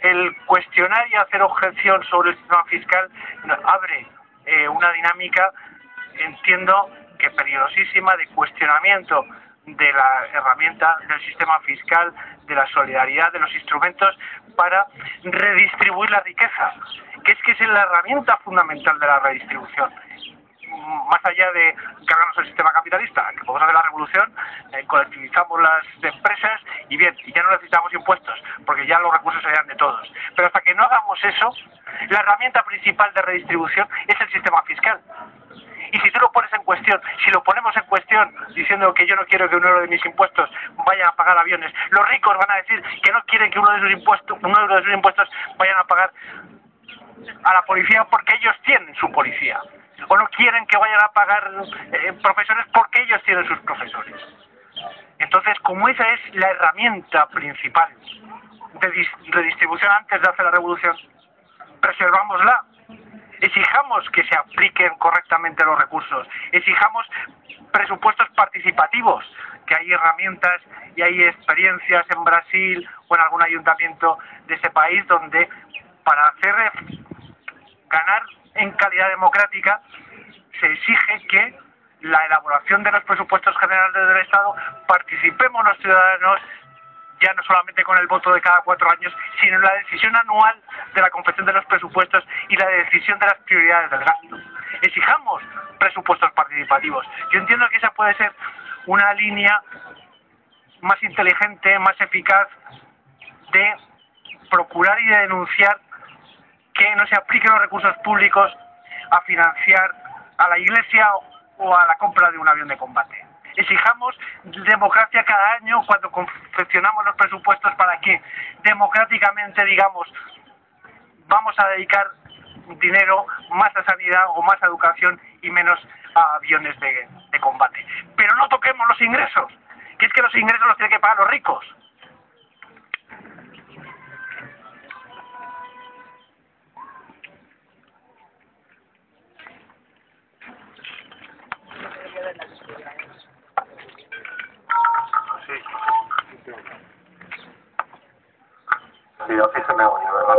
El cuestionar y hacer objeción sobre el sistema fiscal abre una dinámica, entiendo que peligrosísima, de cuestionamiento de la herramienta del sistema fiscal, de la solidaridad, de los instrumentos para redistribuir la riqueza, que es la herramienta fundamental de la redistribución. Más allá de cargarnos el sistema capitalista, que podemos hacer la revolución, colectivizamos las empresas y bien, y ya no necesitamos impuestos, porque ya los recursos serían de todos. Pero hasta que no hagamos eso, la herramienta principal de redistribución es el sistema fiscal. Y si tú lo pones en cuestión, si lo ponemos en cuestión diciendo que yo no quiero que un euro de mis impuestos vaya a pagar aviones, los ricos van a decir que no quieren que un euro de sus impuestos vayan a pagar a la policía porque ellos tienen su policía. O no quieren que vayan a pagar profesores porque ellos tienen sus profesores. Entonces, como esa es la herramienta principal de redistribución antes de hacer la revolución, preservámosla. Exijamos que se apliquen correctamente los recursos, exijamos presupuestos participativos, que hay herramientas y hay experiencias en Brasil o en algún ayuntamiento de ese país donde para hacer ganar en calidad democrática se exige que la elaboración de los presupuestos generales del Estado participemos los ciudadanos, ya no solamente con el voto de cada 4 años, sino en la decisión anual de la confección de los presupuestos y la decisión de las prioridades del gasto. Exijamos presupuestos participativos. Yo entiendo que esa puede ser una línea más inteligente, más eficaz de procurar y de denunciar que no se apliquen los recursos públicos a financiar a la Iglesia o a la compra de un avión de combate. Exijamos democracia cada año cuando confeccionamos los presupuestos para que democráticamente digamos vamos a dedicar dinero más a sanidad o más a educación y menos a aviones de combate. Pero no toquemos los ingresos, que es que los ingresos los tienen que pagar los ricos. Sí, así se me oye, ¿verdad?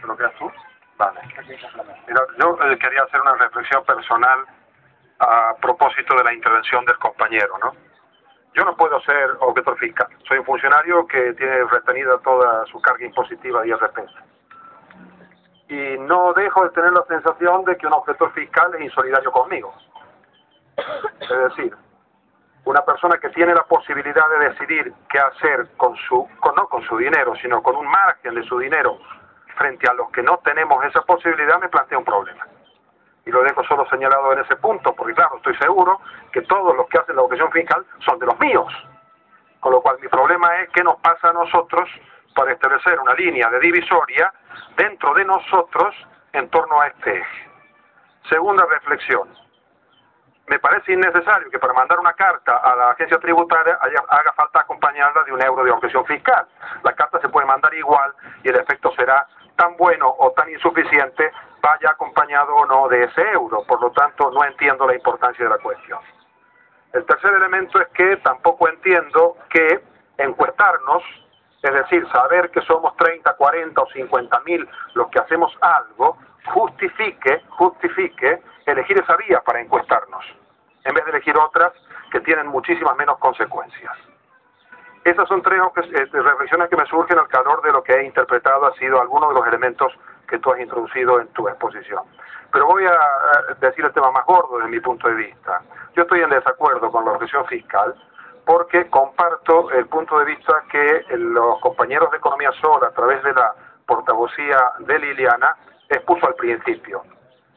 ¿Lo creas tú? Vale. Mira, yo quería hacer una reflexión personal a propósito de la intervención del compañero, ¿no? Yo no puedo ser objetor fiscal. Soy un funcionario que tiene retenida toda su carga impositiva de IRPF. Y no dejo de tener la sensación de que un objetor fiscal es insolidario conmigo. Es decir, una persona que tiene la posibilidad de decidir qué hacer no con su dinero, sino con un margen de su dinero frente a los que no tenemos esa posibilidad, me plantea un problema. Y lo dejo solo señalado en ese punto, porque claro, estoy seguro que todos los que hacen la objeción fiscal son de los míos. Con lo cual mi problema es qué nos pasa a nosotros para establecer una línea de divisoria dentro de nosotros en torno a este eje. Segunda reflexión. Me parece innecesario que para mandar una carta a la agencia tributaria haga falta acompañarla de un euro de objeción fiscal. La carta se puede mandar igual y el efecto será tan bueno o tan insuficiente, vaya acompañado o no de ese euro. Por lo tanto, no entiendo la importancia de la cuestión. El tercer elemento es que tampoco entiendo que encuestarnos, es decir, saber que somos 30, 40 o 50.000 los que hacemos algo, justifique elegir esa vía para encuestarnos, en vez de elegir otras que tienen muchísimas menos consecuencias. Esas son tres reflexiones que me surgen al calor de lo que he interpretado ha sido algunos de los elementos que tú has introducido en tu exposición. Pero voy a decir el tema más gordo desde mi punto de vista. Yo estoy en desacuerdo con la objeción fiscal porque comparto el punto de vista que los compañeros de Economía Sola, a través de la portavocía de Liliana, expuso al principio.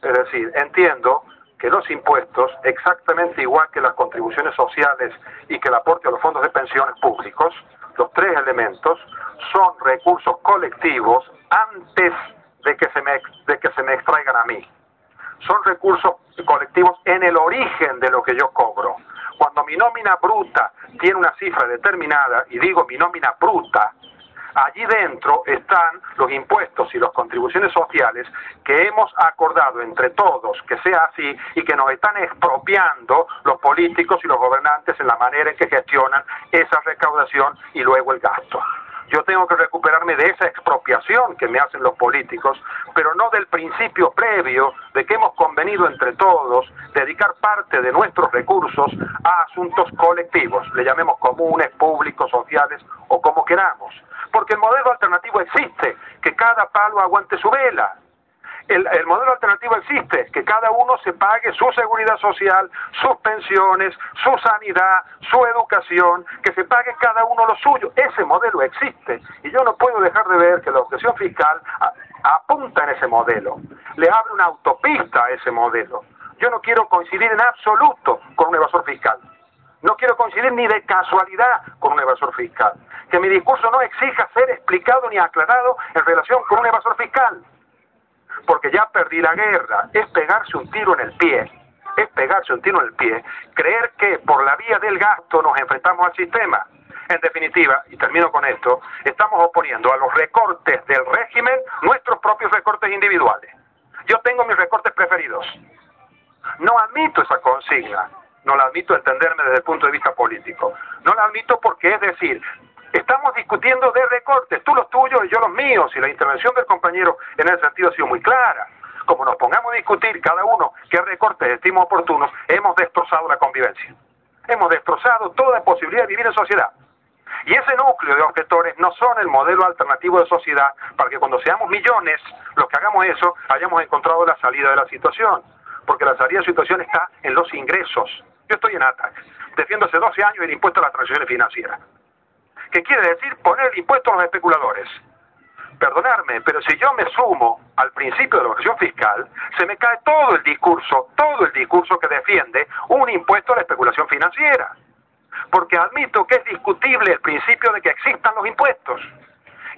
Es decir, entiendo que los impuestos, exactamente igual que las contribuciones sociales y que el aporte a los fondos de pensiones públicos, los tres elementos son recursos colectivos antes de que se me extraigan a mí. son recursos colectivos en el origen de lo que yo cobro. Cuando mi nómina bruta tiene una cifra determinada, y digo mi nómina bruta, allí dentro están los impuestos y las contribuciones sociales que hemos acordado entre todos que sea así y que nos están expropiando los políticos y los gobernantes en la manera en que gestionan esa recaudación y luego el gasto. Yo tengo que recuperarme de esa expropiación que me hacen los políticos, pero no del principio previo de que hemos convenido entre todos dedicar parte de nuestros recursos a asuntos colectivos, le llamemos comunes, públicos, sociales o como queramos. Porque el modelo alternativo existe, que cada palo aguante su vela. El modelo alternativo existe, que cada uno se pague su seguridad social, sus pensiones, su sanidad, su educación, que se pague cada uno lo suyo. Ese modelo existe y yo no puedo dejar de ver que la objeción fiscal apunta en ese modelo, le abre una autopista a ese modelo. Yo no quiero coincidir en absoluto con un evasor fiscal. No quiero coincidir ni de casualidad con un evasor fiscal. Que mi discurso no exija ser explicado ni aclarado en relación con un evasor fiscal. Porque ya perdí la guerra. Es pegarse un tiro en el pie. Es pegarse un tiro en el pie. Creer que por la vía del gasto nos enfrentamos al sistema. En definitiva, y termino con esto, estamos oponiendo a los recortes del régimen nuestros propios recortes individuales. Yo tengo mis recortes preferidos. No admito esa consigna. No la admito entenderme desde el punto de vista político. No la admito porque, es decir, estamos discutiendo de recortes, tú los tuyos y yo los míos, y la intervención del compañero en ese sentido ha sido muy clara. Como nos pongamos a discutir cada uno qué recortes estimamos oportunos, hemos destrozado la convivencia. Hemos destrozado toda posibilidad de vivir en sociedad. Y ese núcleo de objetores no son el modelo alternativo de sociedad para que cuando seamos millones, los que hagamos eso, hayamos encontrado la salida de la situación. Porque la salida de la situación está en los ingresos. Yo estoy en ATAC. Defiendo hace 12 años el impuesto a las transacciones financieras. ¿Qué quiere decir? Poner el impuesto a los especuladores. Perdonarme, pero si yo me sumo al principio de la objeción fiscal, se me cae todo el discurso que defiende un impuesto a la especulación financiera. Porque admito que es discutible el principio de que existan los impuestos.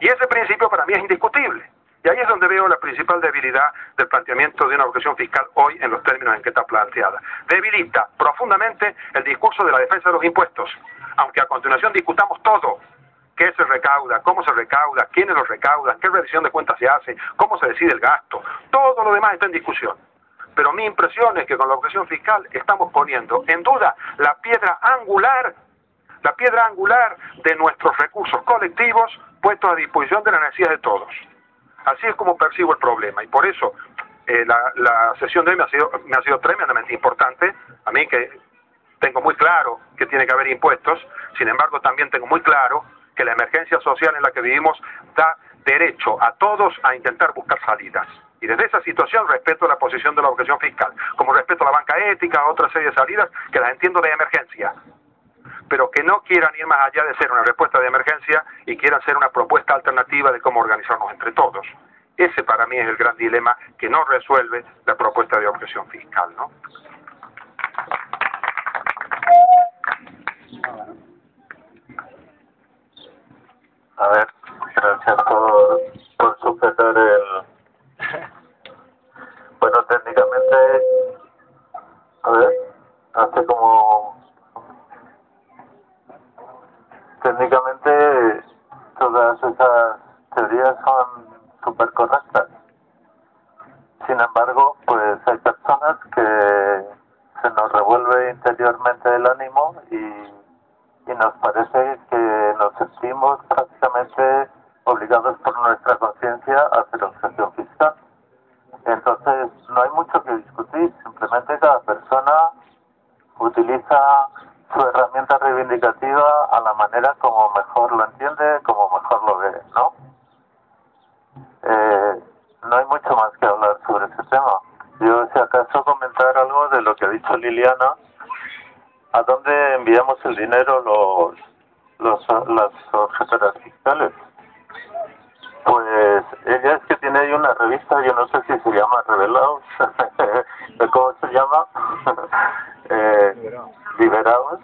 Y ese principio para mí es indiscutible. Y ahí es donde veo la principal debilidad del planteamiento de una objeción fiscal hoy en los términos en que está planteada. Debilita profundamente el discurso de la defensa de los impuestos, aunque a continuación discutamos todo. ¿Qué se recauda? ¿Cómo se recauda? ¿Quiénes lo recaudan? ¿Qué revisión de cuentas se hace? ¿Cómo se decide el gasto? Todo lo demás está en discusión. Pero mi impresión es que con la objeción fiscal estamos poniendo en duda la piedra angular de nuestros recursos colectivos puestos a disposición de la necesidad de todos. Así es como percibo el problema y por eso la sesión de hoy me ha sido tremendamente importante. A mí que tengo muy claro que tiene que haber impuestos, sin embargo también tengo muy claro que la emergencia social en la que vivimos da derecho a todos a intentar buscar salidas. Y desde esa situación respeto la posición de la objeción fiscal, como respeto a la banca ética, a otra serie de salidas que las entiendo de emergencia, pero que no quieran ir más allá de ser una respuesta de emergencia y quieran ser una propuesta alternativa de cómo organizarnos entre todos. Ese para mí es el gran dilema que no resuelve la propuesta de objeción fiscal, ¿no? A ver, gracias por sujetar el... Bueno, técnicamente, a ver, hace como... Técnicamente todas esas teorías son súper correctas. Sin embargo, pues hay personas que se nos revuelve interiormente el ánimo y nos parece que nos sentimos prácticamente obligados por nuestra conciencia a hacer objeción fiscal. Entonces, no hay mucho que discutir, simplemente cada persona utiliza su herramienta reivindicativa a la manera como mejor lo entiende, como mejor lo ve, ¿no? No hay mucho más que hablar sobre ese tema. Yo, si acaso, comentar algo de lo que ha dicho Liliana. ¿A dónde enviamos el dinero las objetoras fiscales? Pues ella es que tiene ahí una revista, yo no sé si se llama Revelados, ¿cómo se llama? Liberados,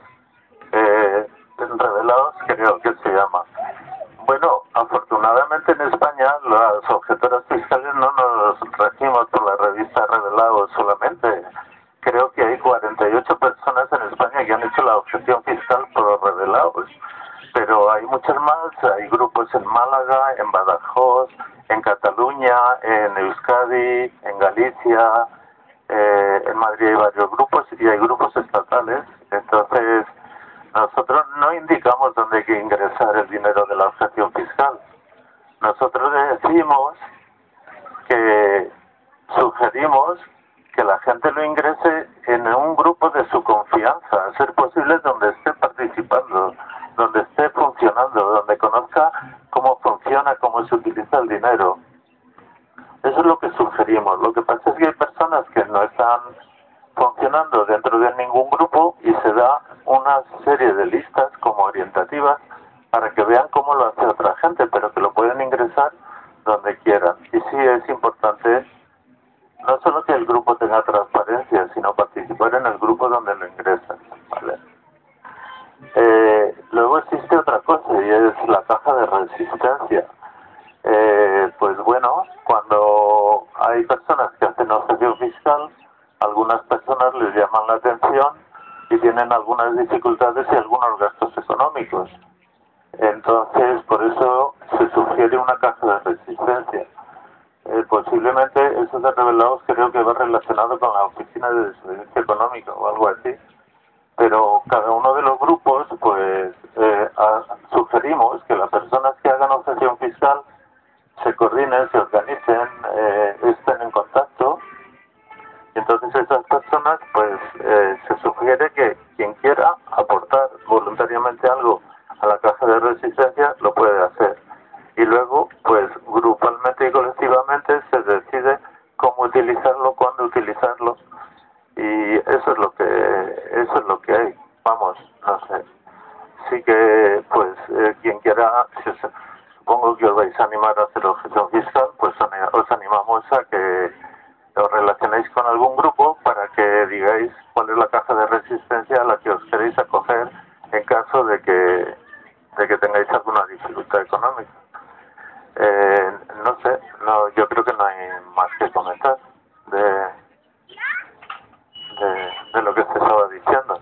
Revelados creo que se llama. Bueno, afortunadamente en España las objetoras fiscales no nos regimos por la revista sea revelado solamente. Creo que hay 48 personas en España que han hecho la objeción fiscal por revelados, pero hay muchas más. Hay grupos en Málaga, en Badajoz, en Cataluña, en Euskadi, en Galicia, en Madrid hay varios grupos y hay grupos estatales. Entonces, nosotros no indicamos dónde hay que ingresar el dinero de la objeción fiscal. Nosotros decimos que sugerimos que la gente lo ingrese en un grupo de su confianza, a ser posible donde esté participando, donde esté funcionando, donde conozca cómo funciona, cómo se utiliza el dinero. Eso es lo que sugerimos. Lo que pasa es que hay personas que no están funcionando dentro de ningún grupo y se da una serie de listas como orientativas para que vean cómo lo hace otra gente, pero que lo pueden ingresar donde quieran. Y sí es importante no solo que el grupo tenga transparencia, sino participar en el grupo donde lo ingresan, ¿vale? Luego existe otra cosa y es la caja de resistencia. Pues bueno, cuando hay personas que hacen objeción fiscal, algunas personas les llaman la atención y tienen algunas dificultades y algunos gastos económicos. Entonces, por eso se sugiere una caja de resistencia. Posiblemente eso de revelados creo que va relacionado con la Oficina de Desobediencia Económica o algo así. Pero cada uno de los grupos, pues, sugerimos que las personas que hagan objeción fiscal se coordinen, se organicen, estén en contacto. Y entonces esas personas, pues, se sugiere que quien quiera aportar voluntariamente algo a la caja de resistencia lo puede hacer. Y luego, pues, grupalmente y colectivamente se decide cómo utilizarlo, cuándo utilizarlo. Y eso es lo que hay. Vamos, no sé. Sí que, pues, quien quiera, supongo que os vais a animar a hacer objeción fiscal, pues os animamos a que os relacionéis con algún grupo para que digáis cuál es la caja de resistencia a la que os queréis acoger en caso de que tengáis alguna dificultad económica. No sé, yo creo que no hay más que comentar de lo que se estaba diciendo.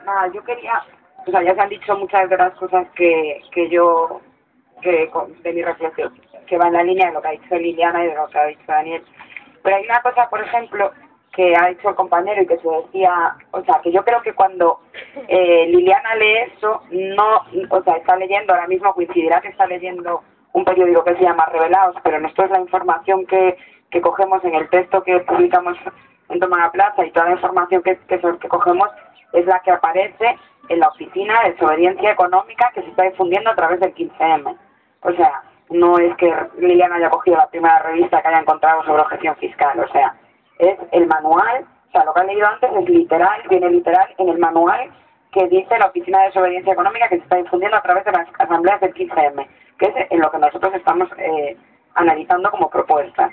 Nada, yo quería, o sea, ya se han dicho muchas de las cosas que de mi reflexión, que va en la línea de lo que ha dicho Liliana y de lo que ha dicho Daniel. Pero hay una cosa, por ejemplo, que ha dicho el compañero y que se decía, o sea, que yo creo que cuando Liliana lee eso, no, o sea, está leyendo, ahora mismo coincidirá que está leyendo un periódico que se llama Revelados, pero nosotros es la información que cogemos en el texto que publicamos en Toma la Plaza y toda la información que cogemos es la que aparece en la Oficina de Desobediencia Económica que se está difundiendo a través del 15M. O sea, no es que Liliana haya cogido la primera revista que haya encontrado sobre objeción fiscal, o sea, es el manual, o sea, lo que han leído antes es literal, viene literal en el manual que dice la Oficina de Desobediencia Económica que se está difundiendo a través de las asambleas del 15M, que es en lo que nosotros estamos analizando como propuesta.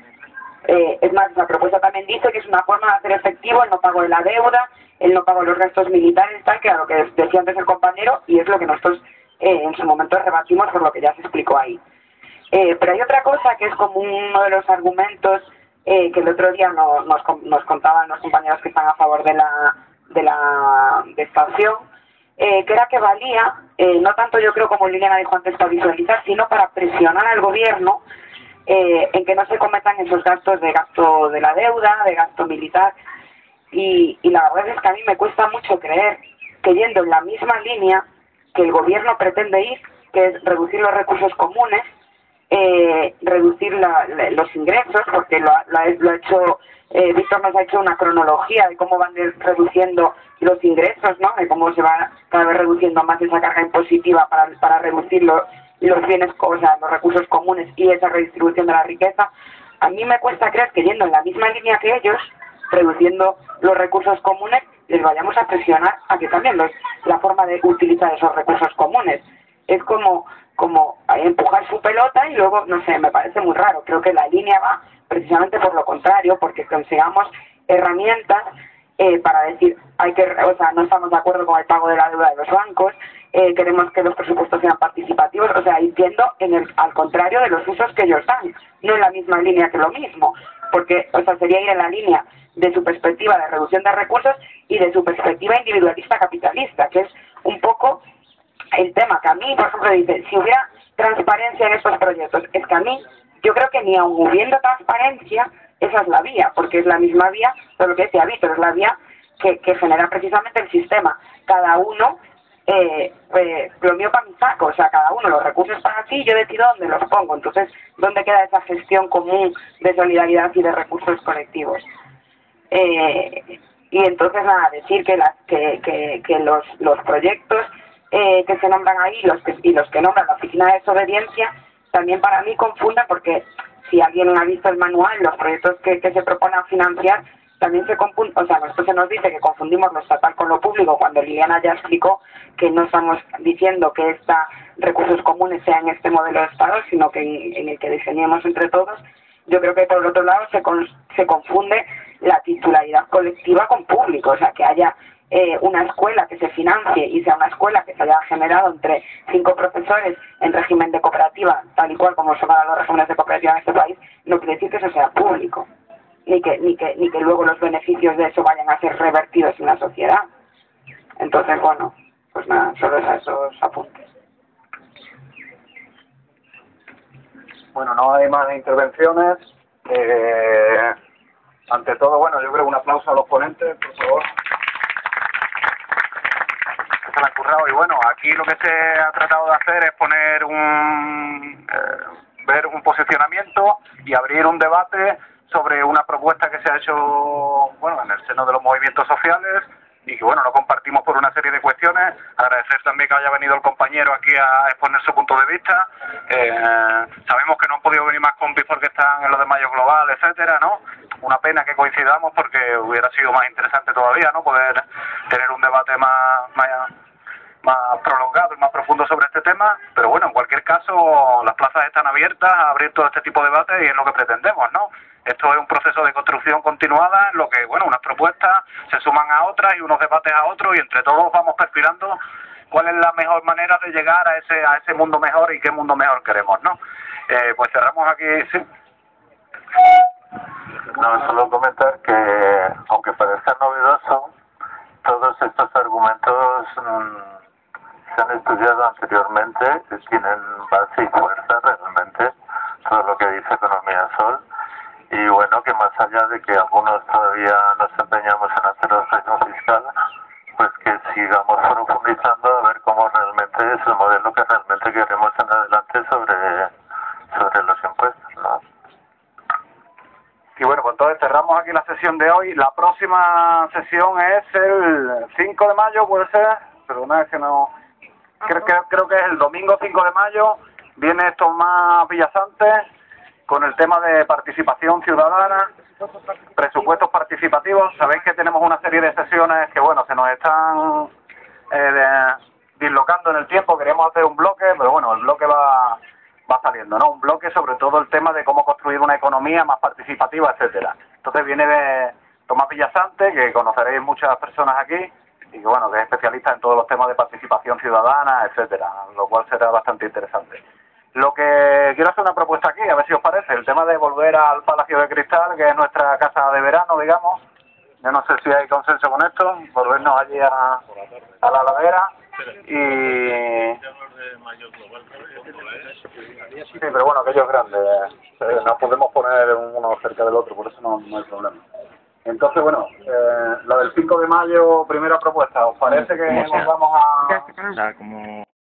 Es más, la propuesta también dice que es una forma de hacer efectivo el no pago de la deuda, el no pago de los gastos militares, tal, que era lo que decía antes el compañero, y es lo que nosotros en su momento rebatimos por lo que ya se explicó ahí. Pero hay otra cosa que es como uno de los argumentos que el otro día nos contaban los compañeros que están a favor de esta opción, que era que valía, no tanto yo creo como Liliana dijo antes para visualizar, sino para presionar al gobierno en que no se cometan esos gastos de gasto de la deuda, de gasto militar, y la verdad es que a mí me cuesta mucho creer que yendo en la misma línea que el gobierno pretende ir, que es reducir los recursos comunes, reducir los ingresos, porque lo ha hecho, Víctor nos ha hecho una cronología de cómo van reduciendo los ingresos, ¿no? De cómo se va cada vez reduciendo más esa carga impositiva para reducir los bienes, o sea, los recursos comunes y esa redistribución de la riqueza. A mí me cuesta creer que yendo en la misma línea que ellos, reduciendo los recursos comunes, les vayamos a presionar a que cambien la forma de utilizar esos recursos comunes. Es como empujar su pelota y luego, no sé, me parece muy raro. Creo que la línea va precisamente por lo contrario, porque consigamos herramientas para decir, no estamos de acuerdo con el pago de la deuda de los bancos, queremos que los presupuestos sean participativos, o sea, yendo al contrario de los usos que ellos dan, no en la misma línea que lo mismo, porque, o sea, sería ir en la línea de su perspectiva de reducción de recursos y de su perspectiva individualista capitalista, que es un poco el tema que a mí, por ejemplo, dice, si hubiera transparencia en estos proyectos, es que a mí, yo creo que ni aun hubiendo transparencia, esa es la vía, porque es la misma vía, todo lo que decía Víctor, es la vía que genera precisamente el sistema. Cada uno, lo mío para mi saco, o sea, cada uno, los recursos para ti, yo decido dónde los pongo. Entonces, ¿dónde queda esa gestión común de solidaridad y de recursos colectivos? Y entonces, nada, decir que los proyectos que se nombran ahí y los que nombran la Oficina de Desobediencia, también para mí confunden, porque si alguien ha visto el manual, los proyectos que se proponen financiar, también se confunden, o sea, nosotros se nos dice que confundimos lo estatal con lo público, cuando Liliana ya explicó que no estamos diciendo que estos recursos comunes sean este modelo de Estado, sino que en el que diseñemos entre todos. Yo creo que por el otro lado se confunde la titularidad colectiva con público, o sea, que haya una escuela que se financie y sea una escuela que se haya generado entre 5 profesores en régimen de cooperativa, tal y cual como son ahora los regímenes de cooperativa en este país, no quiere decir que eso sea público, ni que luego los beneficios de eso vayan a ser revertidos en la sociedad. Entonces, bueno, pues nada, solo esos apuntes. Bueno, no hay más intervenciones. Ante todo, bueno, yo creo un aplauso a los ponentes, por favor. Se me ha currado. Y bueno, aquí lo que se ha tratado de hacer es poner ver un posicionamiento y abrir un debate sobre una propuesta que se ha hecho, bueno, en el seno de los movimientos sociales, y que, bueno, no compartimos por una serie de cuestiones. Agradecer también que haya venido el compañero aquí a exponer su punto de vista. Sabemos que no han podido venir más compis porque están en lo de Mayo Global, etcétera, ¿no? Una pena que coincidamos, porque hubiera sido más interesante todavía, ¿no?, poder tener un debate más prolongado y más profundo sobre este tema. Pero bueno, en cualquier caso, las plazas están abiertas a abrir todo este tipo de debates, y es lo que pretendemos, ¿no? Esto es un proceso de construcción continuada en lo que, bueno, unas propuestas se suman a otras y unos debates a otros, y entre todos vamos perfilando cuál es la mejor manera de llegar a ese mundo mejor y qué mundo mejor queremos, ¿no? Pues cerramos aquí, sí. No, solo comentar que, aunque parezca novedoso, todos estos argumentos se han estudiado anteriormente, tienen base y fuerza realmente, todo lo que dice Economía Sol. Y bueno, que más allá de que algunos todavía nos empeñamos en hacer el reino fiscal, pues que sigamos profundizando a ver cómo realmente es el modelo que realmente queremos en adelante sobre los impuestos, ¿no? Y bueno, pues entonces cerramos aquí la sesión de hoy. La próxima sesión es el 5 de mayo, ¿puede ser? Perdona, es que no... Creo que es el domingo 5 de mayo. Viene Tomás Villasante con el tema de participación ciudadana, presupuestos participativos. Sabéis que tenemos una serie de sesiones que, bueno, se nos están dislocando en el tiempo. Queríamos hacer un bloque, pero bueno, el bloque va saliendo, ¿no? Un bloque sobre todo el tema de cómo construir una economía más participativa, etcétera. Entonces viene de Tomás Villasante, que conoceréis muchas personas aquí, y que, bueno, que es especialista en todos los temas de participación ciudadana, etcétera, lo cual será bastante interesante. Lo que quiero hacer una propuesta aquí, a ver si os parece, el tema de volver al Palacio de Cristal, que es nuestra casa de verano, digamos. Yo no sé si hay consenso con esto, volvernos allí a la ladera. Y sí, pero bueno, aquello es grande, nos podemos poner uno cerca del otro, por eso no hay problema. Entonces, bueno, lo del 5 de mayo, primera propuesta, ¿os parece que nos vamos a...?